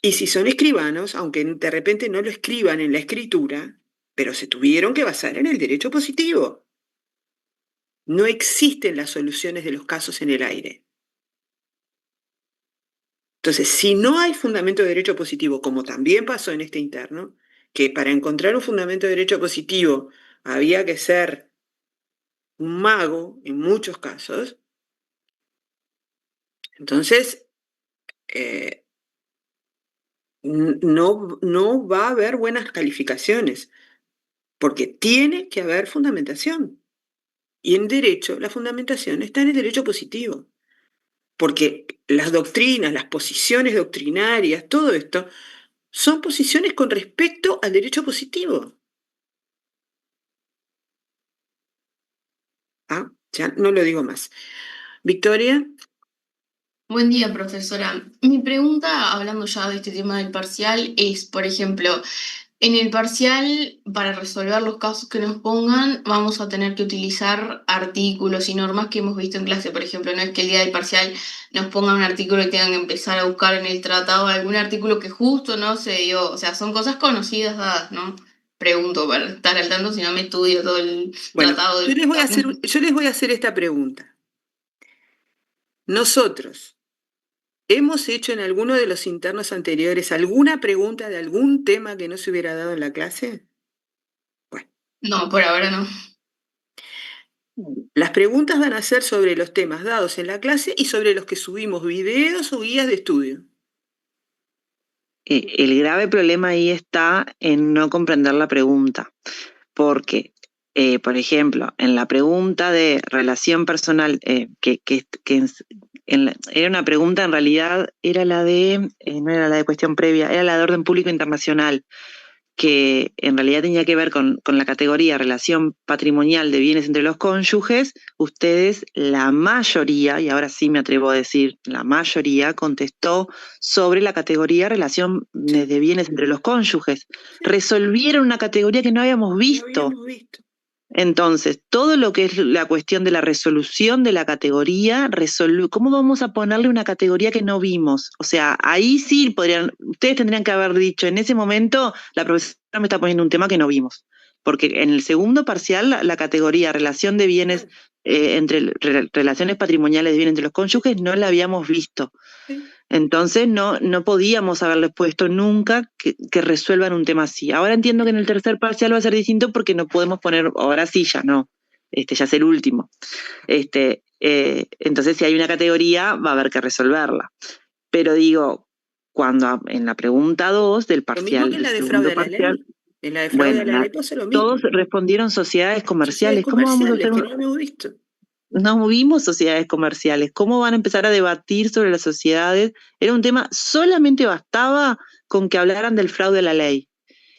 Y si son escribanos, aunque de repente no lo escriban en la escritura, pero se tuvieron que basar en el derecho positivo. No existen las soluciones de los casos en el aire. Entonces, si no hay fundamento de derecho positivo, como también pasó en este interno, que para encontrar un fundamento de derecho positivo había que ser un mago en muchos casos, entonces no va a haber buenas calificaciones, porque tiene que haber fundamentación. Y en derecho, la fundamentación está en el derecho positivo, porque las doctrinas, las posiciones doctrinarias, todo esto, son posiciones con respecto al derecho positivo. Ah, ya no lo digo más. Victoria. Buen día, profesora. Mi pregunta, hablando ya de este tema del parcial, es, por ejemplo, en el parcial, para resolver los casos que nos pongan, vamos a tener que utilizar artículos y normas que hemos visto en clase. Por ejemplo, no es que el día del parcial nos pongan un artículo y tengan que empezar a buscar en el tratado algún artículo que justo no se dio. O sea, son cosas conocidas dadas, ¿no? Pregunto para estar al tanto si no me estudio todo el tratado Yo del... les voy a hacer esta pregunta. Nosotros, ¿hemos hecho en alguno de los internos anteriores alguna pregunta de algún tema que no se hubiera dado en la clase? Bueno. No, por ahora no. Las preguntas van a ser sobre los temas dados en la clase y sobre los que subimos videos o guías de estudio. El grave problema ahí está en no comprender la pregunta, porque, por ejemplo, en la pregunta de relación personal, era una pregunta, en realidad era la de, no era la de cuestión previa, era la de orden público internacional, que en realidad tenía que ver con la categoría relación patrimonial de bienes entre los cónyuges. Ustedes, la mayoría, y ahora sí me atrevo a decir, la mayoría contestó sobre la categoría relación de bienes entre los cónyuges. Resolvieron una categoría que no habíamos visto. Entonces, todo lo que es la cuestión de la resolución de la categoría, ¿cómo vamos a ponerle una categoría que no vimos? O sea, ahí sí ustedes tendrían que haber dicho, en ese momento, la profesora me está poniendo un tema que no vimos. Porque en el segundo parcial, la categoría relación de bienes, relaciones patrimoniales de bienes entre los cónyuges, no la habíamos visto. Entonces no podíamos haberles puesto nunca que resuelvan un tema así. Ahora entiendo que en el tercer parcial va a ser distinto porque no podemos poner, ahora sí, ya no, ya es el último. Entonces si hay una categoría va a haber que resolverla. Pero digo, cuando en la pregunta 2 del parcial, lo mismo que en la de fraude a la ley. En la de fraude a la ley pasa lo mismo. Todos respondieron sociedades comerciales. ¿Cómo vamos a hacer que no lo hemos visto? No vimos sociedades comerciales. ¿Cómo van a empezar a debatir sobre las sociedades? Era un tema, solamente bastaba con que hablaran del fraude a la ley.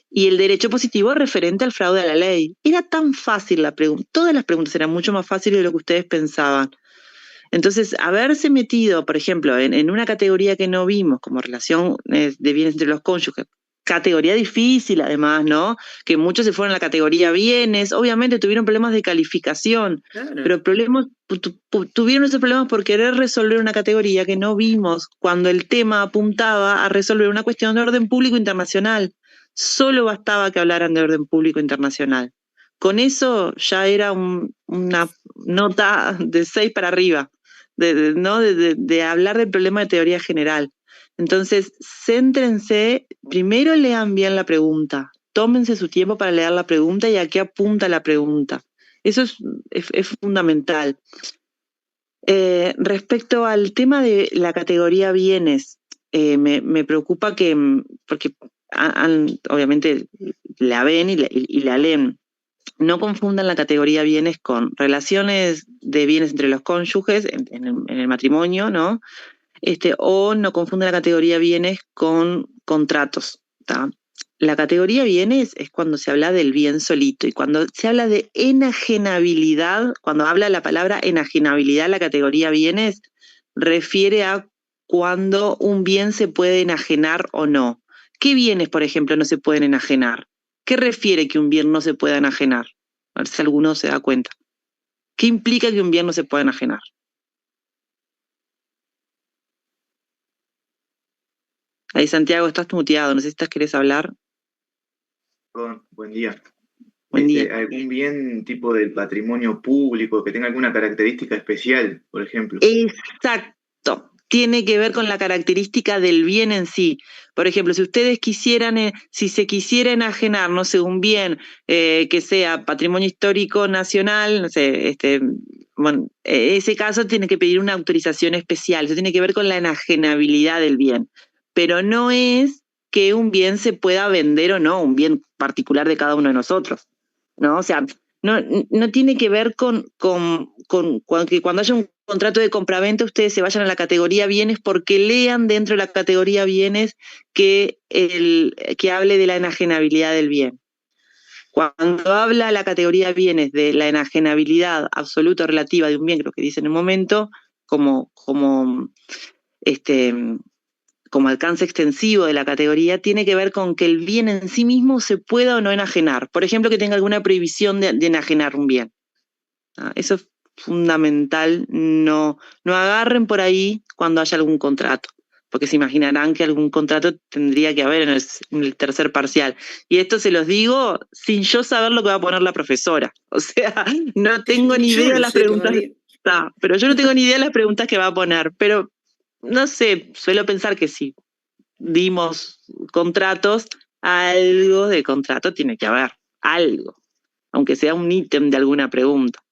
Y el derecho positivo referente al fraude a la ley. Era tan fácil la pregunta. Todas las preguntas eran mucho más fáciles de lo que ustedes pensaban. Entonces, haberse metido, por ejemplo, en una categoría que no vimos, como relación de bienes entre los cónyuges, categoría difícil además, ¿no? Que muchos se fueron a la categoría bienes, obviamente tuvieron problemas de calificación, pero tuvieron esos problemas por querer resolver una categoría que no vimos cuando el tema apuntaba a resolver una cuestión de orden público internacional. Solo bastaba que hablaran de orden público internacional. Con eso ya era una nota de 6 para arriba, de hablar del problema de teoría general. Entonces, céntrense, primero lean bien la pregunta, tómense su tiempo para leer la pregunta y a qué apunta la pregunta. Eso es fundamental. Respecto al tema de la categoría bienes, me preocupa porque obviamente la ven y la leen. No confundan la categoría bienes con relaciones de bienes entre los cónyuges en el matrimonio, ¿no? O no confundan la categoría bienes con contratos, ¿tá? La categoría bienes es cuando se habla del bien solito, y cuando se habla de enajenabilidad, cuando habla la palabra enajenabilidad, la categoría bienes refiere a cuando un bien se puede enajenar o no. ¿Qué bienes, por ejemplo, no se pueden enajenar? ¿Qué refiere que un bien no se pueda enajenar? A ver si alguno se da cuenta. ¿Qué implica que un bien no se pueda enajenar? Ahí, Santiago, estás muteado, no sé si querés hablar. Perdón, buen día. Buen día. ¿Algún bien tipo del patrimonio público que tenga alguna característica especial, por ejemplo? Exacto. tiene que ver con la característica del bien en sí. Por ejemplo, si ustedes quisieran, si se quisiera enajenar, no sé, un bien que sea patrimonio histórico nacional, no sé, bueno, ese caso tiene que pedir una autorización especial, eso tiene que ver con la enajenabilidad del bien, pero no es que un bien se pueda vender o no, un bien particular de cada uno de nosotros, ¿no? O sea, no tiene que ver con que cuando haya un contrato de compraventa ustedes se vayan a la categoría bienes porque lean dentro de la categoría bienes que hable de la enajenabilidad del bien. Cuando habla la categoría bienes de la enajenabilidad absoluta o relativa de un bien, creo que dice en el momento, como alcance extensivo de la categoría, tiene que ver con que el bien en sí mismo se pueda o no enajenar. Por ejemplo, que tenga alguna prohibición de enajenar un bien. Eso es fundamental, no agarren por ahí cuando haya algún contrato, porque se imaginarán que algún contrato tendría que haber en el tercer parcial. Y esto se los digo sin yo saber lo que va a poner la profesora. O sea, no tengo ni idea de las preguntas. Pero yo no tengo ni idea de las preguntas que va a poner, pero no sé, suelo pensar que si dimos contratos, algo de contrato tiene que haber, algo, aunque sea un ítem de alguna pregunta.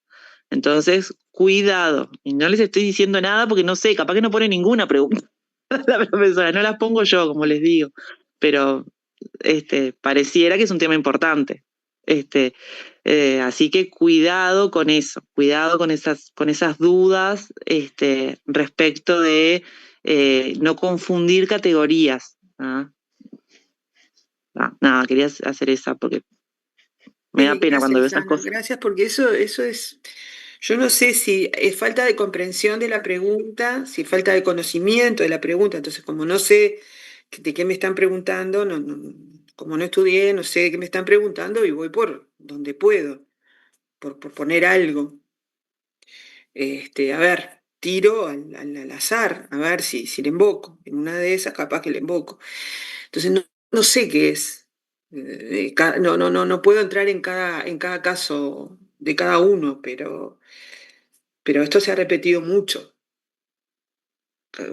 Entonces, cuidado. Y no les estoy diciendo nada porque no sé, capaz que no pone ninguna pregunta la profesora, no las pongo yo, como les digo. Pero pareciera que es un tema importante. Así que cuidado con eso, cuidado con esas dudas respecto de no confundir categorías. Nada, quería hacer esa porque me da pena cuando veo esas cosas. Gracias, porque eso es, yo no sé si es falta de comprensión de la pregunta, si falta de conocimiento de la pregunta, entonces como no sé de qué me están preguntando, como no estudié, no sé de qué me están preguntando y voy por donde puedo, por poner algo. A ver, tiro al azar, a ver si le invoco. En una de esas capaz que le invoco. Entonces no sé qué es. No puedo entrar en cada caso de cada uno, pero esto se ha repetido mucho.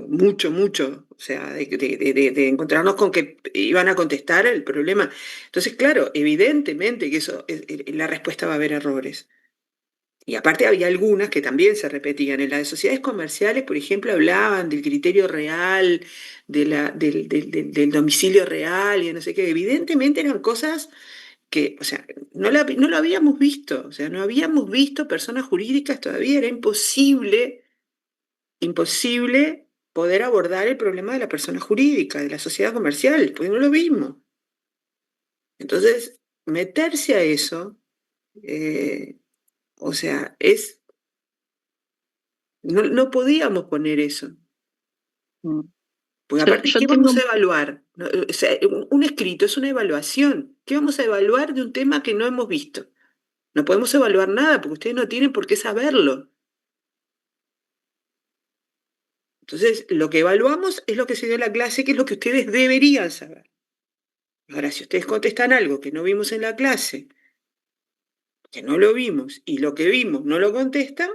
Mucho. O sea, de encontrarnos con que iban a contestar el problema. Entonces, claro, evidentemente que eso, la respuesta va a haber errores. Y aparte había algunas que también se repetían. En las sociedades comerciales, por ejemplo, hablaban del criterio real, del domicilio real y no sé qué. Evidentemente eran cosas que, o sea, no lo habíamos visto. O sea, no habíamos visto personas jurídicas todavía. Era imposible poder abordar el problema de la persona jurídica, de la sociedad comercial, porque no lo vimos. Entonces, meterse a eso, o sea, no podíamos poner eso. Porque aparte, ¿qué vamos a evaluar? O sea, un escrito es una evaluación. ¿Qué vamos a evaluar de un tema que no hemos visto? No podemos evaluar nada porque ustedes no tienen por qué saberlo. Entonces, lo que evaluamos es lo que se dio en la clase, que es lo que ustedes deberían saber. Ahora, si ustedes contestan algo que no vimos en la clase, que no lo vimos, y lo que vimos no lo contestan,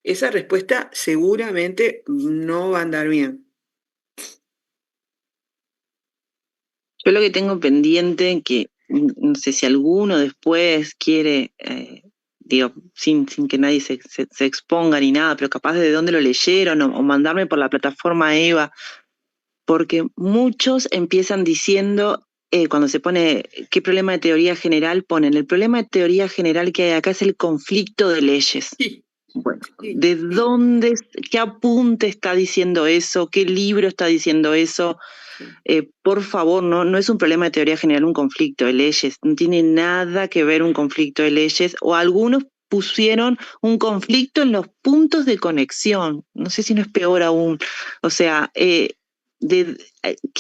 esa respuesta seguramente no va a andar bien. Yo lo que tengo pendiente, que no sé si alguno después quiere, sin que nadie se exponga ni nada, pero capaz de dónde lo leyeron o mandarme por la plataforma EVA, porque muchos empiezan diciendo, cuando se pone qué problema de teoría general, ponen el problema de teoría general que hay acá es el conflicto de leyes. Sí. Bueno, ¿de dónde, qué apunte está diciendo eso? ¿Qué libro está diciendo eso? Por favor, no es un problema de teoría general, un conflicto de leyes. No tiene nada que ver un conflicto de leyes. O algunos pusieron un conflicto en los puntos de conexión. No sé si no es peor aún. O sea, ¿qué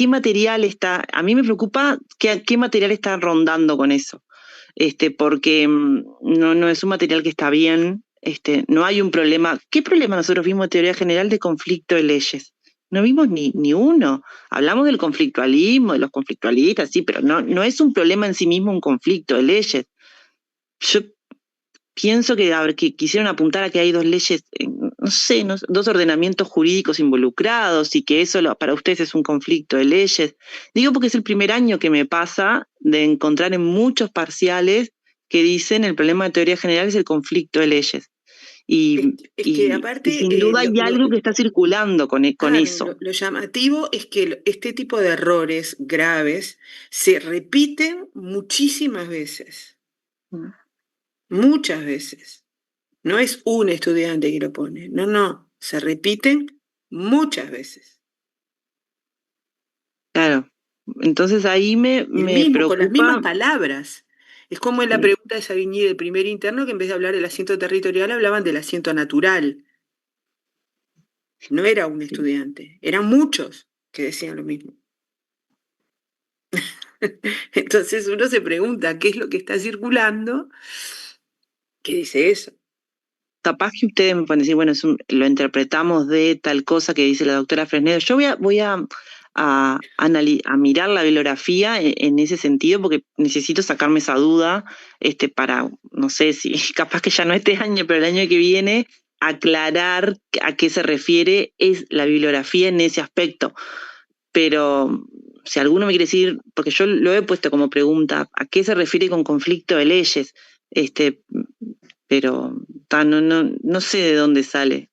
material está? A mí me preocupa qué material está rondando con eso. Porque no es un material que está bien. No hay un problema. ¿Qué problema nosotros vimos de teoría general de conflicto de leyes? No vimos ni uno. Hablamos del conflictualismo, de los conflictualistas, sí, pero no es un problema en sí mismo un conflicto de leyes. Yo pienso que quisieron apuntar a que hay dos leyes, no sé, dos ordenamientos jurídicos involucrados y que eso para ustedes es un conflicto de leyes. Digo porque es el primer año que me pasa de encontrar en muchos parciales que dicen el problema de teoría general es el conflicto de leyes. Es que aparte, sin duda hay algo que está circulando con eso. Lo llamativo es que este tipo de errores graves se repiten muchísimas veces. Muchas veces. No es un estudiante que lo pone, no, se repiten muchas veces. Claro, entonces ahí me preocupa. Con las mismas palabras. Es como en la pregunta de Savigny del primer interno, que en vez de hablar del asiento territorial, hablaban del asiento natural. No era un estudiante, eran muchos que decían lo mismo. Entonces uno se pregunta qué es lo que está circulando, que dice eso. Capaz que ustedes me pueden decir, bueno, lo interpretamos de tal cosa que dice la doctora Fresnedo. Yo voy a mirar la bibliografía en ese sentido, porque necesito sacarme esa duda para, no sé si capaz que ya no este año, pero el año que viene, aclarar a qué se refiere es la bibliografía en ese aspecto. Pero si alguno me quiere decir, porque yo lo he puesto como pregunta, ¿a qué se refiere con conflicto de leyes? Pero no sé de dónde sale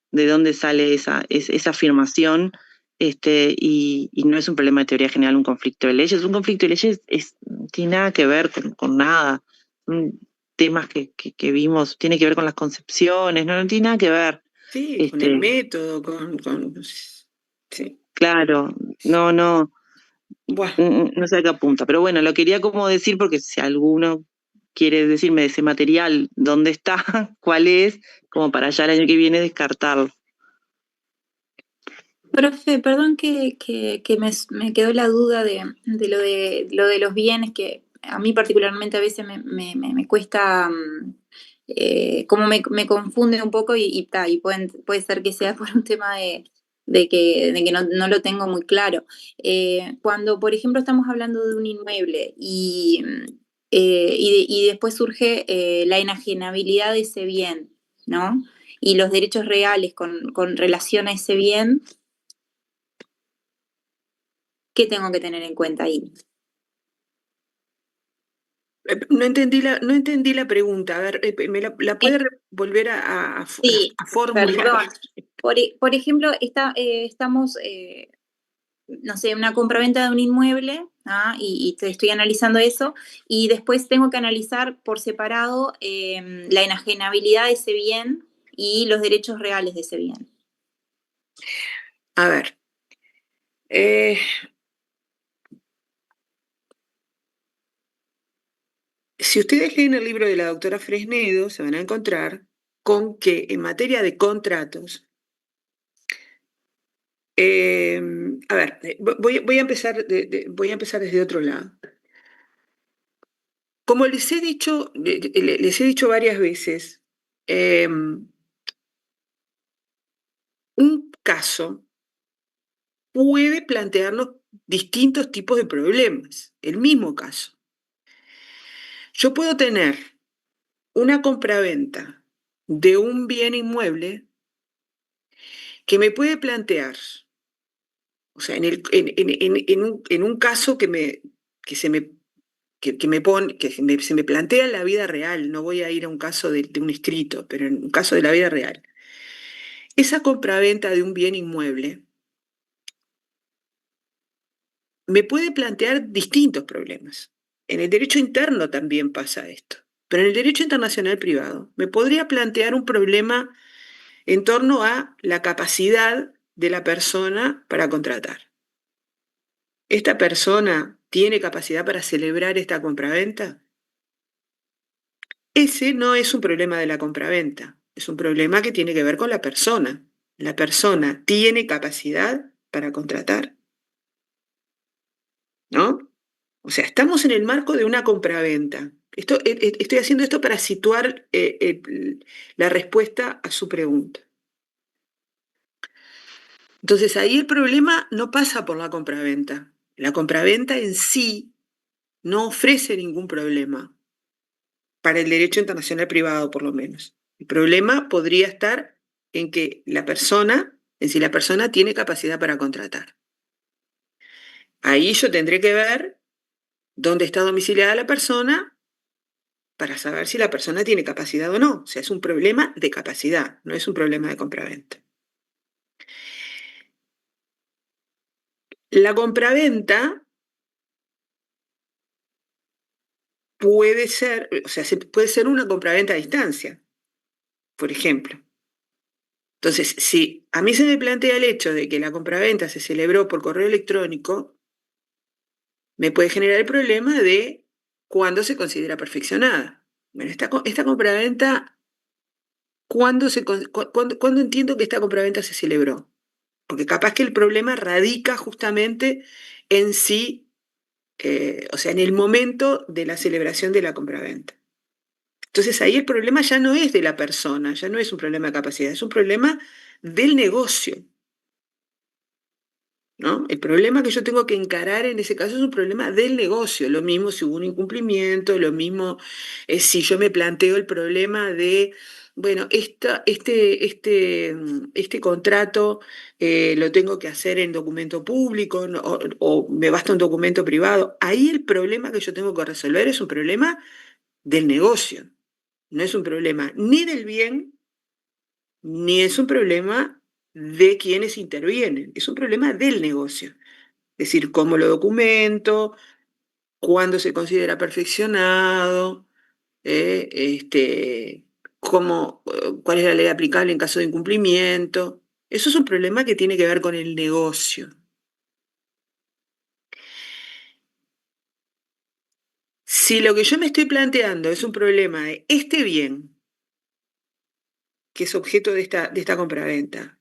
esa afirmación, y no es un problema de teoría general un conflicto de leyes. Un conflicto de leyes tiene nada que ver con nada. Temas que vimos, tiene que ver con las concepciones, no tiene nada que ver. Sí, con el método, sí. Claro, no. Bueno. No sé a qué apunta, pero bueno, lo quería como decir porque si alguno quiere decirme de ese material dónde está, cuál es, como para ya el año que viene descartarlo. Profe, perdón que me quedó la duda de lo de los bienes, que a mí particularmente a veces me cuesta, como me confunde un poco y puede ser que sea por un tema de que no lo tengo muy claro. Cuando, por ejemplo, estamos hablando de un inmueble y después surge la enajenabilidad de ese bien, ¿no? Y los derechos reales con relación a ese bien, ¿qué tengo que tener en cuenta ahí? No entendí la pregunta. A ver, ¿me la puede volver a formular? Perdón. Por ejemplo, estamos, no sé, una compraventa de un inmueble, y estoy analizando eso, y después tengo que analizar por separado la enajenabilidad de ese bien y los derechos reales de ese bien. A ver. Si ustedes leen el libro de la doctora Fresnedo, se van a encontrar con que en materia de contratos, a ver, voy a empezar desde otro lado. Como les he dicho varias veces, un caso puede plantearnos distintos tipos de problemas, el mismo caso. Yo puedo tener una compraventa de un bien inmueble que me puede plantear, o sea, en un caso se me plantea en la vida real, no voy a ir a un caso de un escrito, pero en un caso de la vida real. Esa compraventa de un bien inmueble me puede plantear distintos problemas. En el derecho interno también pasa esto, pero en el derecho internacional privado me podría plantear un problema en torno a la capacidad de la persona para contratar. ¿Esta persona tiene capacidad para celebrar esta compraventa? Ese no es un problema de la compraventa, es un problema que tiene que ver con la persona. La persona tiene capacidad para contratar, ¿no? O sea, estamos en el marco de una compraventa. Estoy haciendo esto para situar la respuesta a su pregunta. Entonces ahí el problema no pasa por la compraventa. La compraventa en sí no ofrece ningún problema, para el derecho internacional privado por lo menos. El problema podría estar en que si la persona tiene capacidad para contratar. Ahí yo tendré que ver dónde está domiciliada la persona para saber si la persona tiene capacidad o no. O sea, es un problema de capacidad, no es un problema de compraventa. La compraventa puede ser, o sea, puede ser una compraventa a distancia, por ejemplo. Entonces, si a mí se me plantea el hecho de que la compraventa se celebró por correo electrónico, me puede generar el problema de cuándo se considera perfeccionada. Bueno, esta compraventa, ¿cuándo entiendo que esta compraventa se celebró? Porque capaz que el problema radica justamente en sí, o sea, en el momento de la celebración de la compraventa. Entonces ahí el problema ya no es de la persona, ya no es un problema de capacidad, es un problema del negocio, ¿no? El problema que yo tengo que encarar en ese caso es un problema del negocio. Lo mismo si hubo un incumplimiento, lo mismo si yo me planteo el problema de, bueno, este contrato lo tengo que hacer en documento público, ¿no? o me basta un documento privado. Ahí el problema que yo tengo que resolver es un problema del negocio. No es un problema ni del bien, ni es un problema de quienes intervienen, es un problema del negocio. Es decir, cómo lo documento, cuándo se considera perfeccionado, cuál es la ley aplicable en caso de incumplimiento. Eso es un problema que tiene que ver con el negocio. Si lo que yo me estoy planteando es un problema de este bien, que es objeto de esta compraventa,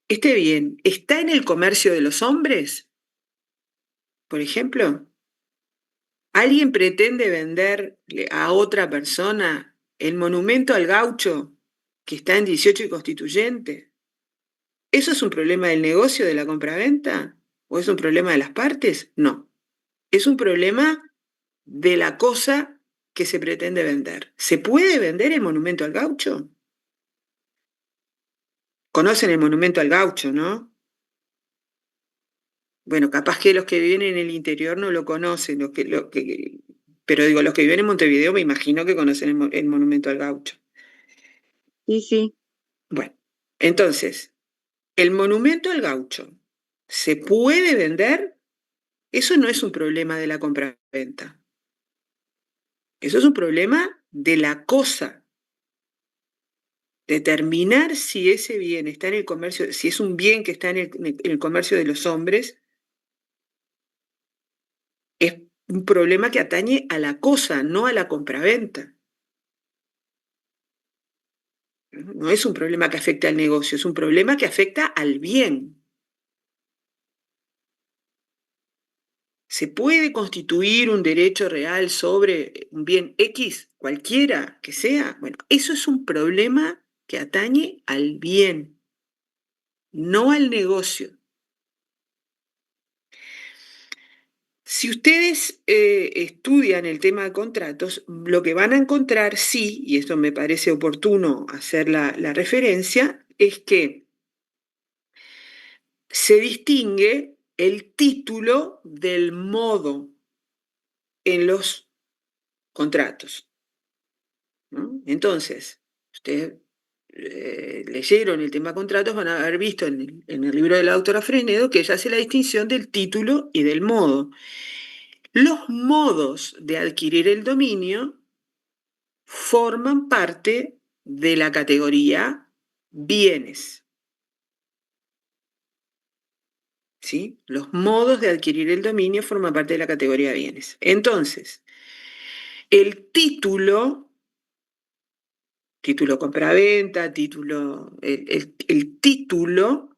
¿este bien está en el comercio de los hombres? Por ejemplo, ¿alguien pretende venderle a otra persona el monumento al gaucho que está en 18 y Constituyente? ¿Eso es un problema del negocio de la compraventa? ¿O es un problema de las partes? No. Es un problema de la cosa que se pretende vender. ¿Se puede vender el monumento al gaucho? Conocen el monumento al gaucho, ¿no? Bueno, capaz que los que viven en el interior no lo conocen, pero digo, los que viven en Montevideo me imagino que conocen el monumento al gaucho. Sí, sí. Bueno, entonces, ¿el monumento al gaucho se puede vender? Eso no es un problema de la compraventa. Eso es un problema de la cosa. Determinar si ese bien está en el comercio, si es un bien que está en el comercio de los hombres, es un problema que atañe a la cosa, no a la compraventa. No es un problema que afecta al negocio, es un problema que afecta al bien. ¿Se puede constituir un derecho real sobre un bien X, cualquiera que sea? Bueno, eso es un problema que atañe al bien, no al negocio. Si ustedes estudian el tema de contratos, lo que van a encontrar, sí, y esto me parece oportuno hacer la referencia, es que se distingue el título del modo en los contratos, ¿no? Entonces, ustedes leyeron el tema contratos, van a haber visto en el libro de la doctora Frenedo que ella hace la distinción del título y del modo. Los modos de adquirir el dominio forman parte de la categoría bienes. ¿Sí? Los modos de adquirir el dominio forman parte de la categoría bienes. Entonces, el título compraventa, el título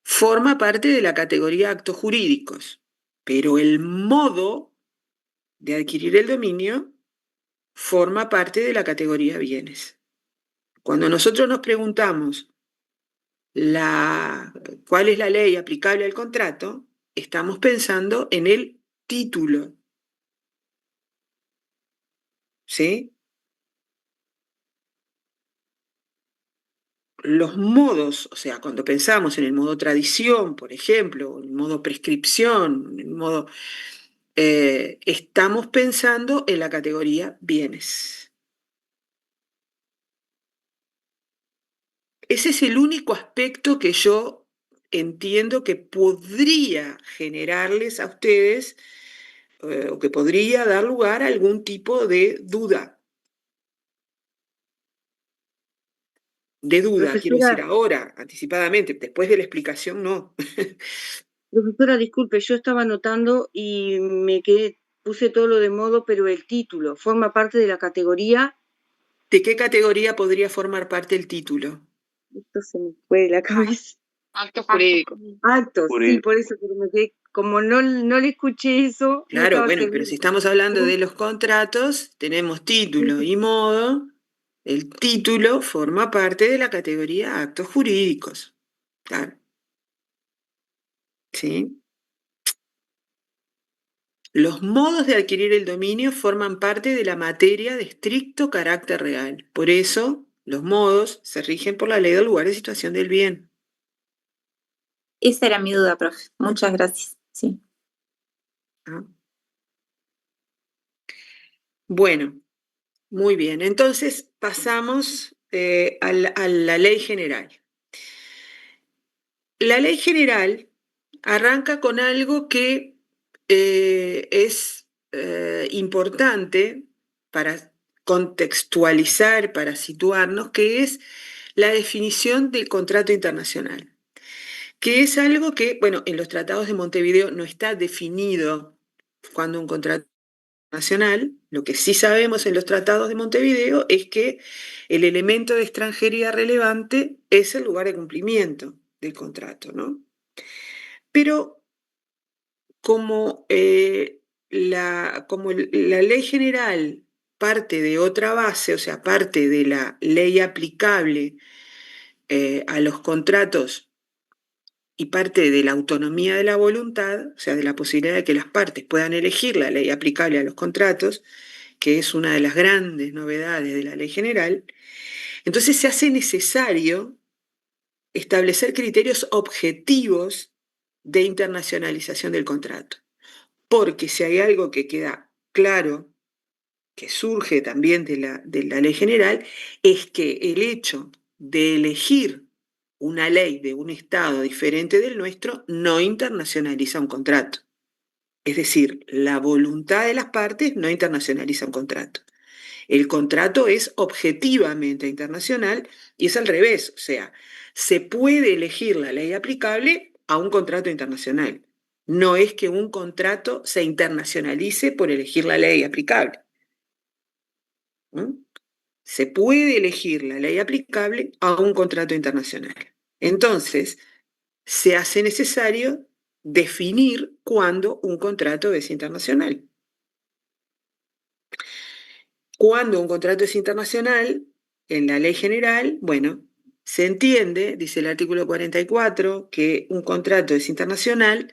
forma parte de la categoría actos jurídicos, pero el modo de adquirir el dominio forma parte de la categoría bienes. Cuando nosotros nos preguntamos cuál es la ley aplicable al contrato, estamos pensando en el título. ¿Sí? los modos, o sea, cuando pensamos en el modo tradición, por ejemplo, en el modo prescripción, en el modo, estamos pensando en la categoría bienes. Ese es el único aspecto que yo entiendo que podría generarles a ustedes o que podría dar lugar a algún tipo de duda. Quiero decir ahora, anticipadamente, después de la explicación no. Profesora, disculpe, yo estaba anotando y puse todo lo de modo, pero el título forma parte de la categoría. ¿De qué categoría podría formar parte el título? Esto se me fue de la cabeza. Acto jurídico. Actos, sí, por eso, pero como no le escuché eso. Claro, no bueno, segura. pero si estamos hablando de los contratos, tenemos título y modo. El título forma parte de la categoría actos jurídicos. Claro. ¿Sí? Los modos de adquirir el dominio forman parte de la materia de estricto carácter real. Por eso, los modos se rigen por la ley del lugar de situación del bien. Esa era mi duda, profe. Muchas gracias. Sí. ¿Ah? Bueno, muy bien. Entonces pasamos a la ley general. La ley general arranca con algo que es importante para contextualizar, para situarnos, que es la definición del contrato internacional, que es algo que, bueno, en los tratados de Montevideo no está definido cuando un contrato nacional. Lo que sí sabemos en los tratados de Montevideo es que el elemento de extranjería relevante es el lugar de cumplimiento del contrato, ¿no? Pero como, la ley general parte de otra base, o sea, parte de la ley aplicable a los contratos y parte de la autonomía de la voluntad, o sea, de la posibilidad de que las partes puedan elegir la ley aplicable a los contratos, que es una de las grandes novedades de la ley general, entonces se hace necesario establecer criterios objetivos de internacionalización del contrato. Porque si hay algo que queda claro, que surge también de la ley general, es que el hecho de elegir una ley de un Estado diferente del nuestro no internacionaliza un contrato. Es decir, la voluntad de las partes no internacionaliza un contrato. El contrato es objetivamente internacional y es al revés, o sea, se puede elegir la ley aplicable a un contrato internacional. No es que un contrato se internacionalice por elegir la ley aplicable. ¿Mm? Se puede elegir la ley aplicable a un contrato internacional. Entonces, se hace necesario definir cuándo un contrato es internacional. Cuando un contrato es internacional, en la ley general, bueno, se entiende, dice el artículo 44, que un contrato es internacional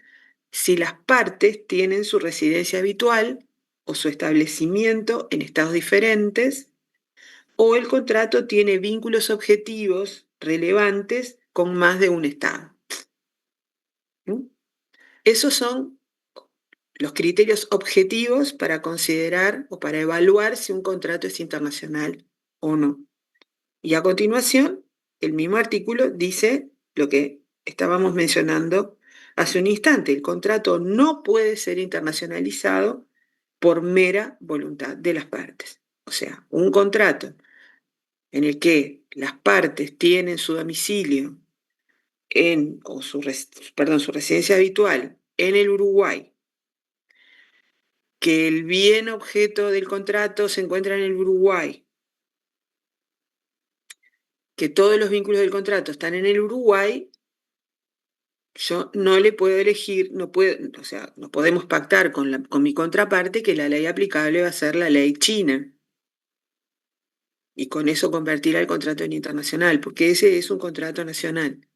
si las partes tienen su residencia habitual o su establecimiento en estados diferentes, o el contrato tiene vínculos objetivos relevantes con más de un estado. ¿Mm? Esos son los criterios objetivos para considerar o para evaluar si un contrato es internacional o no. Y a continuación, el mismo artículo dice lo que estábamos mencionando hace un instante. El contrato no puede ser internacionalizado por mera voluntad de las partes. O sea, un contrato en el que las partes tienen su domicilio o su residencia habitual en el Uruguay, que el bien objeto del contrato se encuentra en el Uruguay, que todos los vínculos del contrato están en el Uruguay, yo no le puedo elegir, no podemos pactar con mi contraparte que la ley aplicable va a ser la ley china. Y con eso convertir al contrato en internacional, porque ese es un contrato nacional,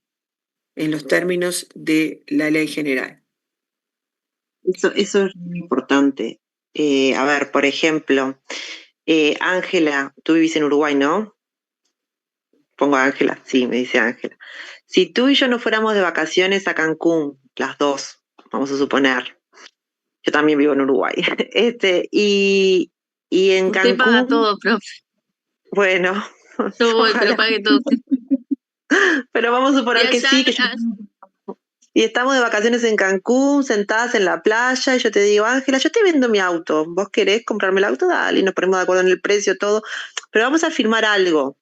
en los términos de la ley general. Eso es muy importante. A ver, por ejemplo, Ángela, tú vivís en Uruguay, ¿no? Pongo a Ángela, sí, me dice Ángela. Si tú y yo no fuéramos de vacaciones a Cancún, las dos, vamos a suponer, yo también vivo en Uruguay, y en Usted paga Cancún, todo, profe. bueno, Yo voy, ojalá, pero pague todo usted. pero vamos a Y suponer que allá, sí, y estamos de vacaciones en Cancún, sentadas en la playa, y yo te digo, Ángela, yo te vendo mi auto, ¿vos querés comprarme el auto? Dale, y nos ponemos de acuerdo en el precio, todo, pero vamos a firmar algo,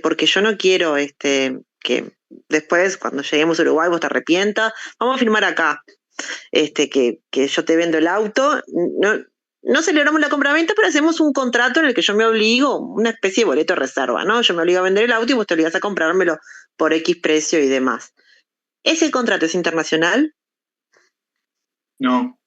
porque yo no quiero, que después, cuando lleguemos a Uruguay, vos te arrepientas, vamos a firmar acá, que yo te vendo el auto, no celebramos la compraventa, pero hacemos un contrato en el que yo me obligo, una especie de boleto de reserva, ¿no? Yo me obligo a vender el auto y vos te obligás a comprármelo por X precio y demás. ¿Ese contrato es internacional? No,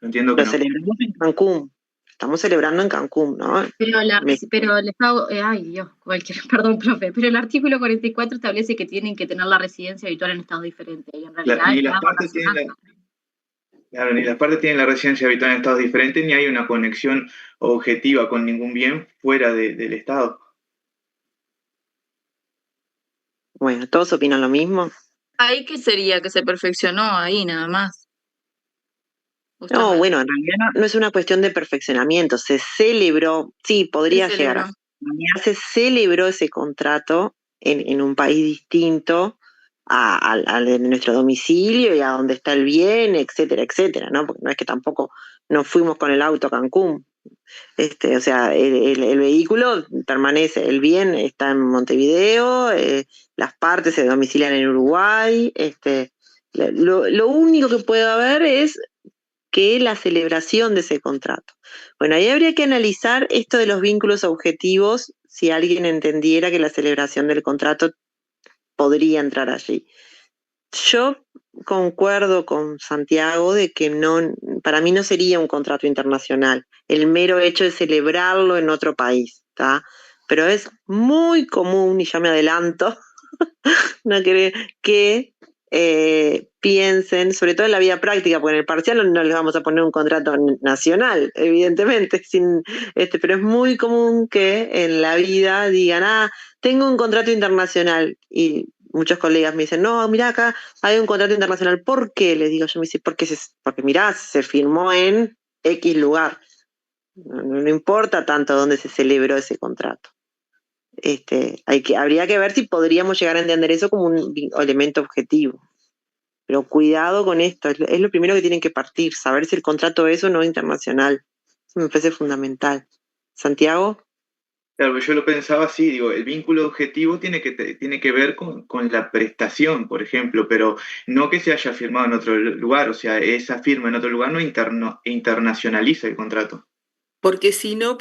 yo entiendo que Lo no. celebramos en Cancún. Estamos celebrando en Cancún, ¿no? Pero el Estado, ay Dios, cualquier, perdón, profe, pero el artículo 44 establece que tienen que tener la residencia habitual en estados diferentes, y en realidad Ni es las nada partes tienen vacacional. claro, ni las partes tienen la residencia habitual en estados diferentes, ni hay una conexión objetiva con ningún bien fuera del Estado. Bueno, ¿todos opinan lo mismo? ¿Ahí qué sería? Que se perfeccionó ahí nada más. No, bueno, en realidad no es una cuestión de perfeccionamiento. Se celebró, sí, podría llegar a se celebró ese contrato en un país distinto al de nuestro domicilio y a donde está el bien, etcétera, etcétera, ¿no? Porque no es que tampoco nos fuimos con el auto a Cancún. O sea, el vehículo permanece, el bien está en Montevideo, las partes se domicilian en Uruguay. Lo único que puede haber es que la celebración de ese contrato. Bueno, ahí habría que analizar esto de los vínculos objetivos, si alguien entendiera que la celebración del contrato podría entrar allí. Yo concuerdo con Santiago de que no, para mí no sería un contrato internacional, el mero hecho de celebrarlo en otro país, ¿tá? Pero es muy común, y ya me adelanto, no que piensen, sobre todo en la vida práctica, porque en el parcial no les vamos a poner un contrato nacional, evidentemente, pero es muy común que en la vida digan, tengo un contrato internacional, y muchos colegas me dicen, no, mira acá hay un contrato internacional, ¿por qué? Les digo yo, me dice, porque mirá, se firmó en X lugar, no importa tanto dónde se celebró ese contrato. Habría que ver si podríamos llegar a entender eso como un elemento objetivo. Pero cuidado con esto, es lo primero que tienen que partir, saber si el contrato es o no internacional. Eso me parece fundamental. ¿Santiago? Claro, yo lo pensaba así, digo, el vínculo objetivo tiene que ver con la prestación, por ejemplo, pero no que se haya firmado en otro lugar, o sea, esa firma en otro lugar no internacionaliza el contrato. Porque si no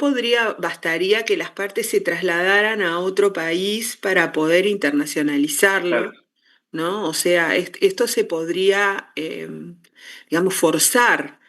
bastaría que las partes se trasladaran a otro país para poder internacionalizarlo, ¿no? O sea, esto se podría, digamos, forzar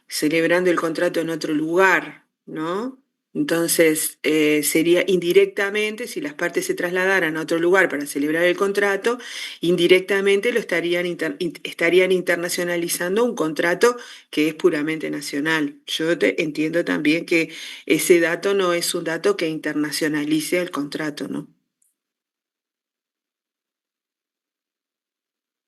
celebrando el contrato en otro lugar, ¿no? Entonces, sería indirectamente, si las partes se trasladaran a otro lugar para celebrar el contrato, indirectamente estarían internacionalizando un contrato que es puramente nacional. Yo entiendo también que ese dato no es un dato que internacionalice el contrato, ¿no?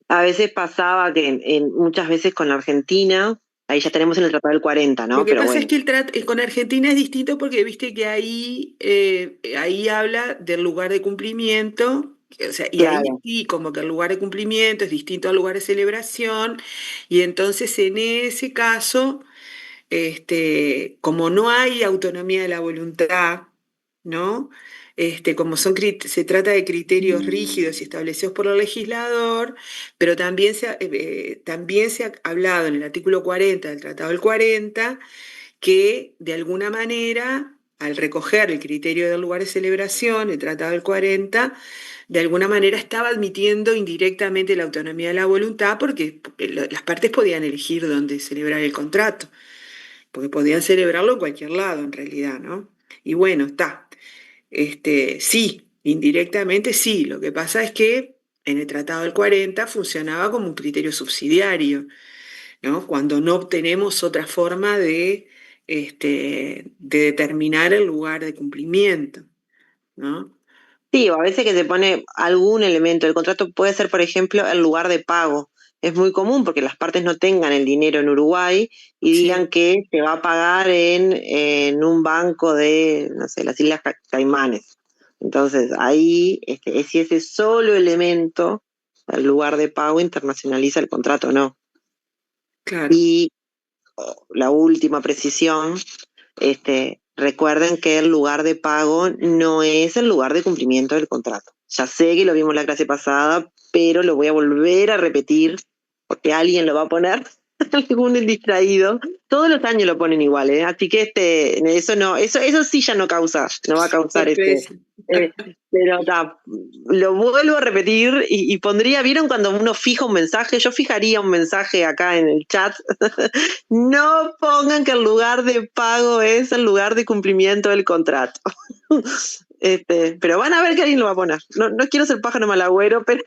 A veces pasaba que muchas veces con la Argentina, ahí ya tenemos en el Tratado del 40, ¿no? Lo que Pero pasa bueno, es que con Argentina es distinto porque viste que ahí habla del lugar de cumplimiento, o sea, y ahí claro. sí, como que el lugar de cumplimiento es distinto al lugar de celebración, y entonces en ese caso, como no hay autonomía de la voluntad, ¿no? Como se trata de criterios rígidos y establecidos por el legislador, pero también se ha hablado en el artículo 40 del Tratado del 40 que de alguna manera, al recoger el criterio del lugar de celebración, el Tratado del 40, de alguna manera estaba admitiendo indirectamente la autonomía de la voluntad porque las partes podían elegir dónde celebrar el contrato, porque podían celebrarlo en cualquier lado en realidad, ¿no? Y bueno, está. Sí, indirectamente sí. Lo que pasa es que en el Tratado del 40 funcionaba como un criterio subsidiario, ¿no? Cuando no obtenemos otra forma de de determinar el lugar de cumplimiento, ¿no? Sí, o a veces que se pone algún elemento. El contrato puede ser, por ejemplo, el lugar de pago. Es muy común porque las partes no tengan el dinero en Uruguay y digan Sí, que se va a pagar en un banco de, no sé, las Islas Caimanes. Entonces, ahí, si ese solo elemento, el lugar de pago, internacionaliza el contrato o no. claro. Y la última precisión, recuerden que el lugar de pago no es el lugar de cumplimiento del contrato. Ya sé que lo vimos la clase pasada, pero lo voy a volver a repetir porque alguien lo va a poner, algún distraído. Todos los años lo ponen igual, ¿eh? Así que eso sí ya no va a causar Sorpresa. pero lo vuelvo a repetir y pondría, ¿vieron cuando uno fija un mensaje? Yo fijaría un mensaje acá en el chat. No pongan que el lugar de pago es el lugar de cumplimiento del contrato. Pero van a ver que alguien lo va a poner. No quiero ser pájaro malagüero, pero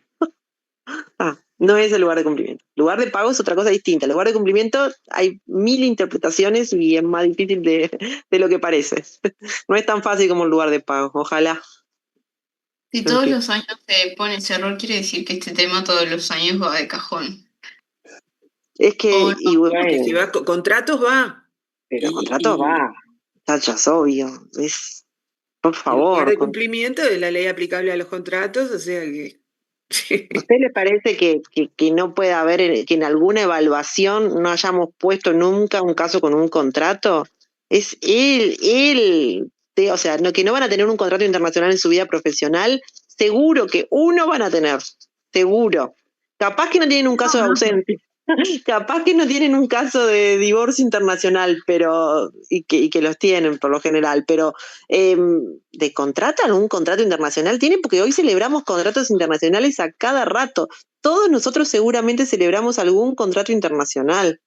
no es el lugar de cumplimiento. Lugar de pago es otra cosa distinta. El lugar de cumplimiento hay 1000 interpretaciones y es más difícil de lo que parece. No es tan fácil como el lugar de pago. Ojalá. Si todos los años se pone ese error, quiere decir que este tema todos los años va de cajón. Es que, O no. y bueno, Que si va, contratos va. pero contratos va. Tacho, es obvio. Por El lugar favor. de cumplimiento de la ley aplicable a los contratos, o sea que... ¿A usted le parece que no puede haber, que en alguna evaluación no hayamos puesto nunca un caso con un contrato? Es o sea, que no van a tener un contrato internacional en su vida profesional, seguro que uno van a tener, seguro. Capaz que no tienen un caso de ausencia, capaz que no tienen un caso de divorcio internacional, pero y que los tienen por lo general, pero ¿de contratan un contrato internacional? Tienen, porque hoy celebramos contratos internacionales a cada rato. Todos nosotros seguramente celebramos algún contrato internacional.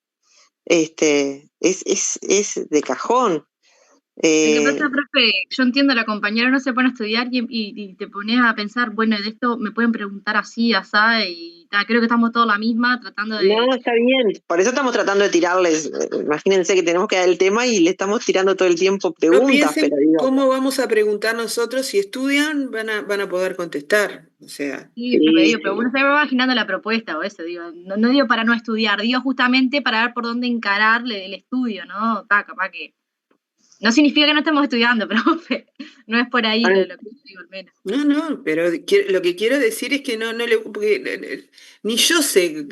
Es de cajón. Lo que pasa, profe, yo entiendo, la compañera no se pone a estudiar y te pones a pensar, bueno, de esto me pueden preguntar así, asá, y creo que estamos todos la misma tratando de... No, está bien. Por eso estamos tratando de tirarles. Imagínense que tenemos que dar el tema y le estamos tirando todo el tiempo No preguntas, piensen pero digo, cómo vamos a preguntar nosotros, si estudian van a poder contestar, o sea... Sí, profe, digo, pero uno se va imaginando la propuesta o eso, digo, no digo para no estudiar, digo justamente para ver por dónde encararle el estudio, ¿no? Capaz que... No significa que no estemos estudiando, profe, no es por ahí lo que digo, al menos. No, pero lo que quiero decir es que no le... Porque ni yo sé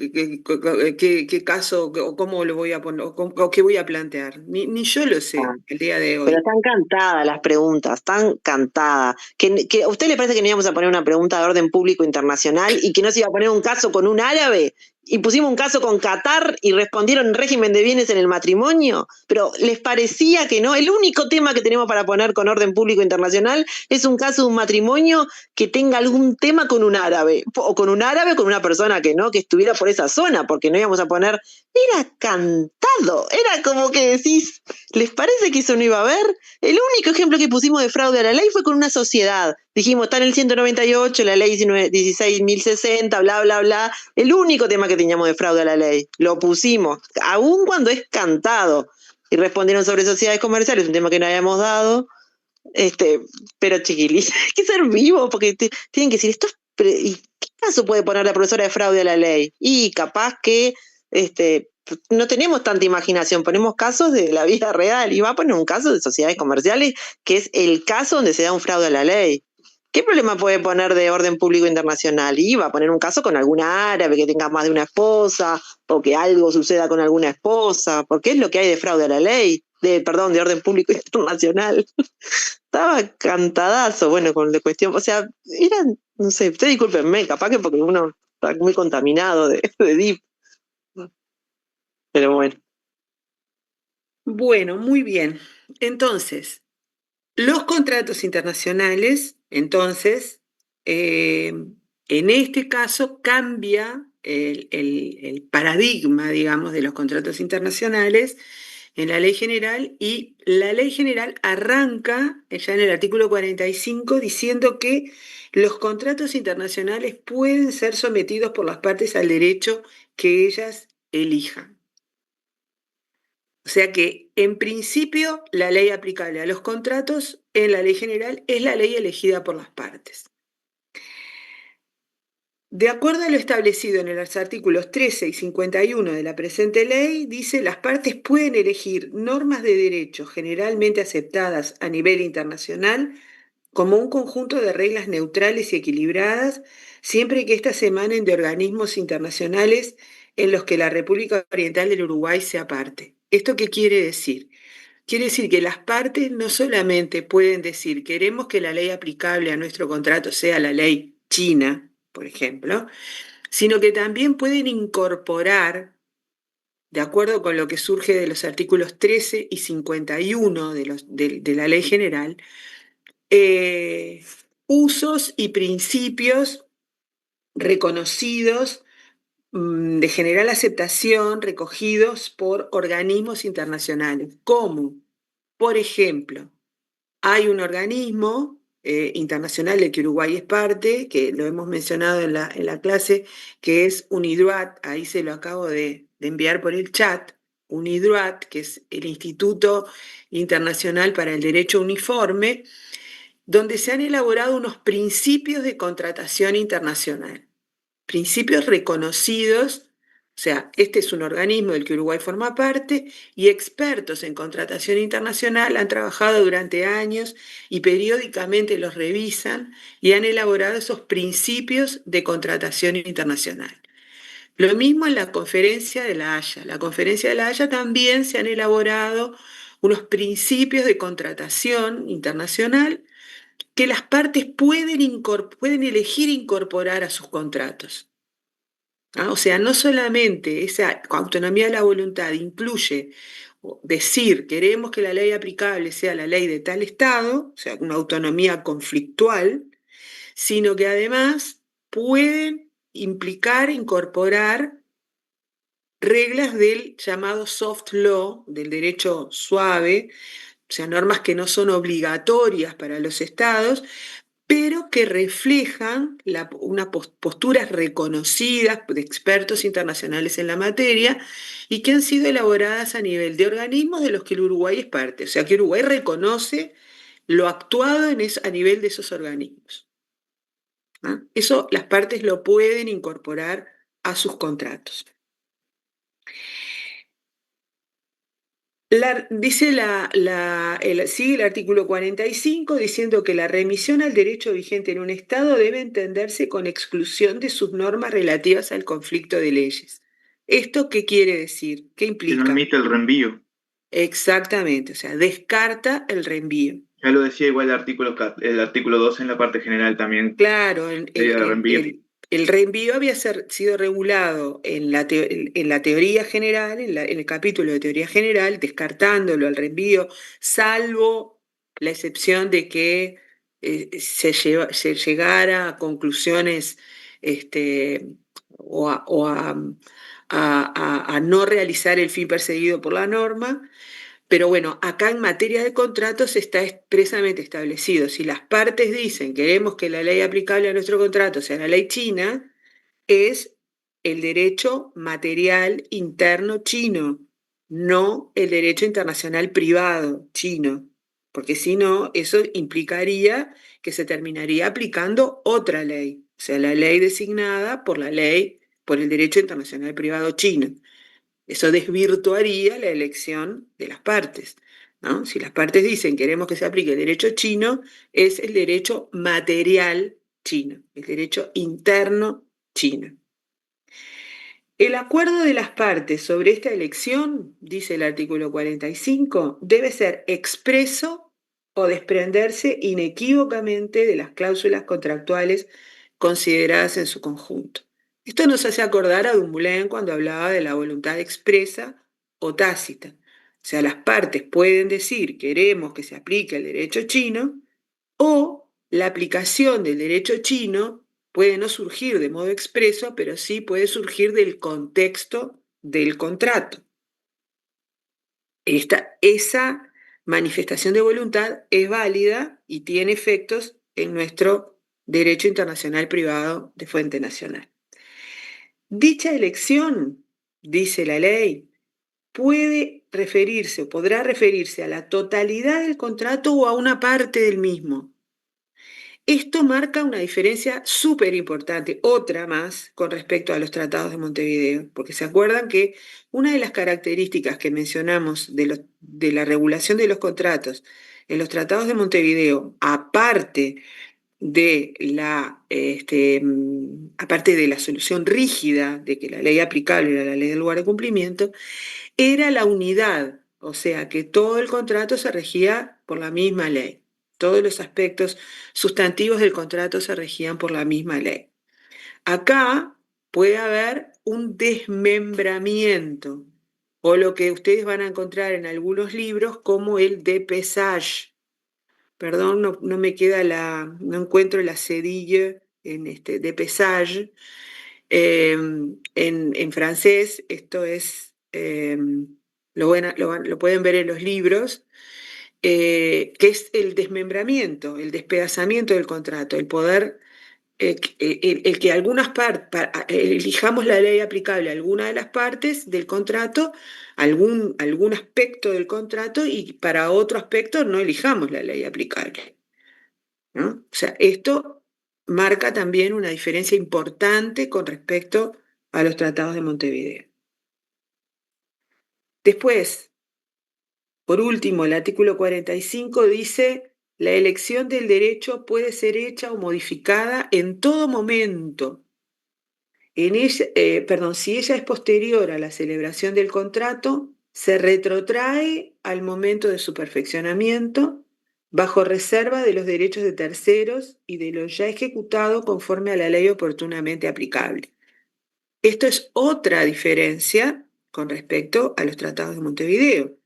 qué caso o cómo lo voy a poner o qué voy a plantear. Ni yo lo sé el día de hoy. pero están cantadas las preguntas, están cantadas. ¿Que a usted le parece que no íbamos a poner una pregunta de orden público internacional y que no se iba a poner un caso con un árabe? Y pusimos un caso con Qatar y respondieron régimen de bienes en el matrimonio, pero les parecía que no. El único tema que tenemos para poner con orden público internacional es un caso de un matrimonio que tenga algún tema con un árabe, o con un árabe, con una persona que estuviera por esa zona, porque no íbamos a poner, era cantado, era como que decís, ¿les parece que eso no iba a haber? El único ejemplo que pusimos de fraude a la ley fue con una sociedad. Dijimos, está en el 198, la ley 16.060, bla, bla, bla. El único tema que teníamos de fraude a la ley. Lo pusimos, aun cuando es cantado. Y respondieron sobre sociedades comerciales, un tema que no habíamos dado. Pero chiquilis, hay que ser vivo, porque tienen que decir, ¿y qué caso puede poner la profesora de fraude a la ley? Y capaz que no tenemos tanta imaginación, ponemos casos de la vida real, y va a poner un caso de sociedades comerciales, que es el caso donde se da un fraude a la ley. ¿Qué problema puede poner de orden público internacional? Y va a poner un caso con alguna árabe que tenga más de una esposa, o que algo suceda con alguna esposa, porque es lo que hay de fraude a la ley, de orden público internacional. Estaba cantadazo, bueno, con la cuestión, o sea, eran, no sé, ustedes discúlpenme, capaz que porque uno está muy contaminado de DIP. Pero bueno. Bueno, muy bien. Entonces, los contratos internacionales, entonces, en este caso cambia el paradigma, digamos, de los contratos internacionales en la ley general, y la ley general arranca ya en el artículo 45 diciendo que los contratos internacionales pueden ser sometidos por las partes al derecho que ellas elijan. O sea que, en principio, la ley aplicable a los contratos en la ley general es la ley elegida por las partes. De acuerdo a lo establecido en los artículos 13 y 51 de la presente ley, dice: las partes pueden elegir normas de derecho generalmente aceptadas a nivel internacional como un conjunto de reglas neutrales y equilibradas, siempre que éstas emanen de organismos internacionales en los que la República Oriental del Uruguay sea parte. ¿Esto qué quiere decir? Quiere decir que las partes no solamente pueden decir: queremos que la ley aplicable a nuestro contrato sea la ley china, por ejemplo, sino que también pueden incorporar, de acuerdo con lo que surge de los artículos 13 y 51 de la ley general, usos y principios reconocidos de general aceptación, recogidos por organismos internacionales, como, por ejemplo, hay un organismo internacional del que Uruguay es parte, que lo hemos mencionado en la clase, que es UNIDROIT. Ahí se lo acabo de enviar por el chat. UNIDROIT, que es el Instituto Internacional para el Derecho Uniforme, donde se han elaborado unos principios de contratación internacional, principios reconocidos. O sea, este es un organismo del que Uruguay forma parte, y expertos en contratación internacional han trabajado durante años y periódicamente los revisan y han elaborado esos principios de contratación internacional. Lo mismo en la Conferencia de la Haya. La Conferencia de la Haya también se han elaborado unos principios de contratación internacional que las partes pueden elegir incorporar a sus contratos. O sea, no solamente esa autonomía de la voluntad incluye decir: queremos que la ley aplicable sea la ley de tal estado, o sea, una autonomía conflictual, sino que además pueden implicar, incorporar reglas del llamado soft law, del derecho suave, o sea, normas que no son obligatorias para los estados, pero que reflejan unas posturas reconocidas de expertos internacionales en la materia y que han sido elaboradas a nivel de organismos de los que el Uruguay es parte. O sea, que Uruguay reconoce lo actuado a nivel de esos organismos. Eso las partes lo pueden incorporar a sus contratos. Sigue el artículo 45 diciendo que la remisión al derecho vigente en un Estado debe entenderse con exclusión de sus normas relativas al conflicto de leyes. ¿Esto qué quiere decir? ¿Qué implica? Que no admite el reenvío. Exactamente, o sea, descarta el reenvío. Ya lo decía igual el artículo 2 en la parte general también. Claro, el reenvío había sido regulado en la teoría general, en el capítulo de teoría general, descartándolo al reenvío, salvo la excepción de que se llegara a conclusiones o a no realizar el fin perseguido por la norma. Pero bueno, acá en materia de contratos está expresamente establecido: si las partes dicen queremos que la ley aplicable a nuestro contrato sea la ley china, es el derecho material interno chino, no el derecho internacional privado chino, porque si no, eso implicaría que se terminaría aplicando otra ley, o sea, la ley designada por el derecho internacional privado chino. Eso desvirtuaría la elección de las partes, ¿no? Si las partes dicen queremos que se aplique el derecho chino, es el derecho material chino, el derecho interno chino. El acuerdo de las partes sobre esta elección, dice el artículo 45, debe ser expreso o desprenderse inequívocamente de las cláusulas contractuales consideradas en su conjunto. Esto nos hace acordar a Dumoulin cuando hablaba de la voluntad expresa o tácita. O sea, las partes pueden decir queremos que se aplique el derecho chino, o la aplicación del derecho chino puede no surgir de modo expreso, pero sí puede surgir del contexto del contrato. Esa manifestación de voluntad es válida y tiene efectos en nuestro derecho internacional privado de fuente nacional. Dicha elección, dice la ley, puede referirse o podrá referirse a la totalidad del contrato o a una parte del mismo. Esto marca una diferencia súper importante, otra más, con respecto a los tratados de Montevideo, porque se acuerdan que una de las características que mencionamos de la regulación de los contratos en los tratados de Montevideo, aparte de la solución rígida de que la ley aplicable era la ley del lugar de cumplimiento, era la unidad, o sea que todo el contrato se regía por la misma ley. Todos los aspectos sustantivos del contrato se regían por la misma ley. Acá puede haber un desmembramiento, o lo que ustedes van a encontrar en algunos libros como el dépeçage. Perdón, no me queda no encuentro la cédille en dépeçage. En francés esto es, lo pueden ver en los libros, que es el desmembramiento, el despedazamiento del contrato, el poder, el que algunas partes, elijamos la ley aplicable a alguna de las partes del contrato, algún aspecto del contrato, y para otro aspecto no elijamos la ley aplicable, ¿no? O sea, esto marca también una diferencia importante con respecto a los tratados de Montevideo. Después, por último, el artículo 45 dice: la elección del derecho puede ser hecha o modificada en todo momento. Si ella es posterior a la celebración del contrato, se retrotrae al momento de su perfeccionamiento, bajo reserva de los derechos de terceros y de lo ya ejecutado conforme a la ley oportunamente aplicable. Esto es otra diferencia con respecto a los tratados de Montevideo.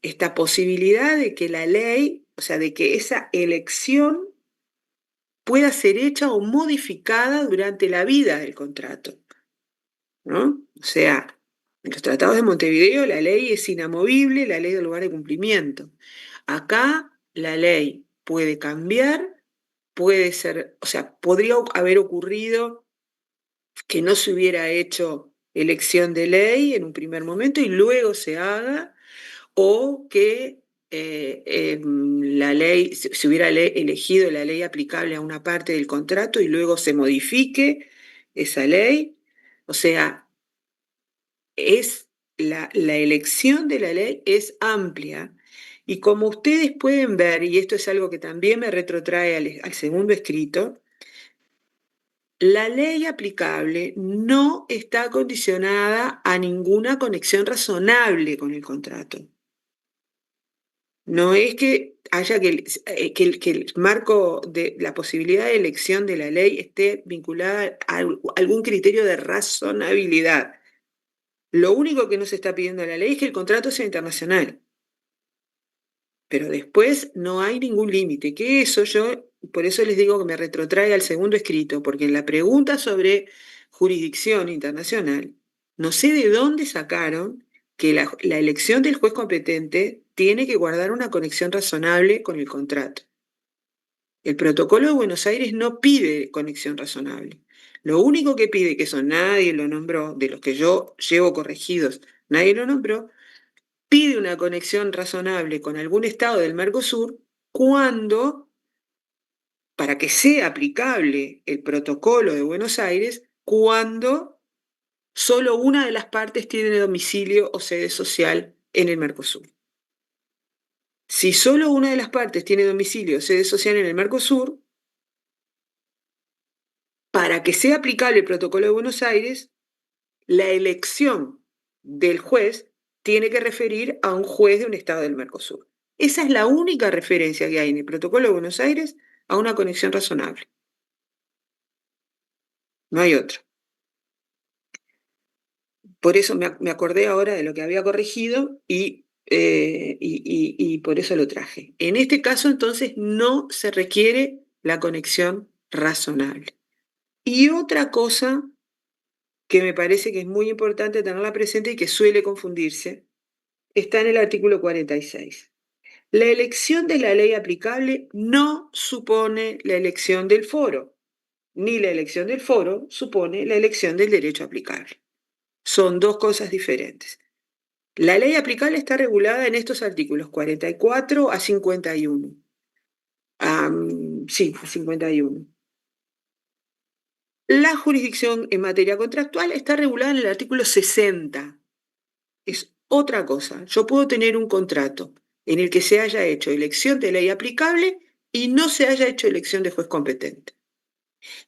Esta posibilidad de que la ley, o sea, de que esa elección pueda ser hecha o modificada durante la vida del contrato, ¿no? O sea, en los tratados de Montevideo la ley es inamovible, la ley del lugar de cumplimiento. Acá la ley puede cambiar, puede ser, o sea, podría haber ocurrido que no se hubiera hecho elección de ley en un primer momento y luego se haga, o que la ley, se hubiera elegido la ley aplicable a una parte del contrato y luego se modifique esa ley. O sea, la elección de la ley es amplia, y como ustedes pueden ver, y esto es algo que también me retrotrae al segundo escrito, la ley aplicable no está condicionada a ninguna conexión razonable con el contrato. No es que haya que el marco de la posibilidad de elección de la ley esté vinculada a algún criterio de razonabilidad. Lo único que nos está pidiendo la ley es que el contrato sea internacional. Pero después no hay ningún límite, que eso por eso les digo que me retrotrae al segundo escrito, porque en la pregunta sobre jurisdicción internacional, no sé de dónde sacaron que la elección del juez competente tiene que guardar una conexión razonable con el contrato. El protocolo de Buenos Aires no pide conexión razonable. Lo único que pide, que eso nadie lo nombró, de los que yo llevo corregidos, nadie lo nombró, pide una conexión razonable con algún estado del Mercosur para que sea aplicable el protocolo de Buenos Aires, cuando solo una de las partes tiene domicilio o sede social en el Mercosur. Si solo una de las partes tiene domicilio o sede social en el Mercosur, para que sea aplicable el protocolo de Buenos Aires, la elección del juez tiene que referir a un juez de un estado del Mercosur. Esa es la única referencia que hay en el protocolo de Buenos Aires a una conexión razonable. No hay otra. Por eso me acordé ahora de lo que había corregido y por eso lo traje. En este caso, entonces, no se requiere la conexión razonable. Y otra cosa que me parece que es muy importante tenerla presente y que suele confundirse, está en el artículo 46. La elección de la ley aplicable no supone la elección del foro, ni la elección del foro supone la elección del derecho aplicable. Son dos cosas diferentes. La ley aplicable está regulada en estos artículos 44 a 51. Sí, a 51. La jurisdicción en materia contractual está regulada en el artículo 60. Es otra cosa. Yo puedo tener un contrato en el que se haya hecho elección de ley aplicable y no se haya hecho elección de juez competente.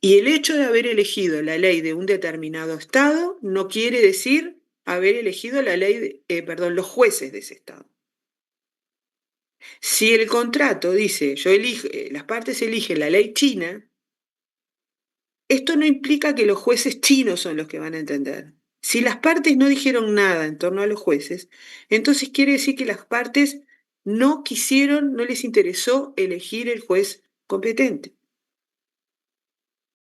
Y el hecho de haber elegido la ley de un determinado estado no quiere decir haber elegido la ley, los jueces de ese estado. Si el contrato dice, las partes eligen la ley china, esto no implica que los jueces chinos son los que van a entender. Si las partes no dijeron nada en torno a los jueces, entonces quiere decir que las partes no les interesó elegir el juez competente.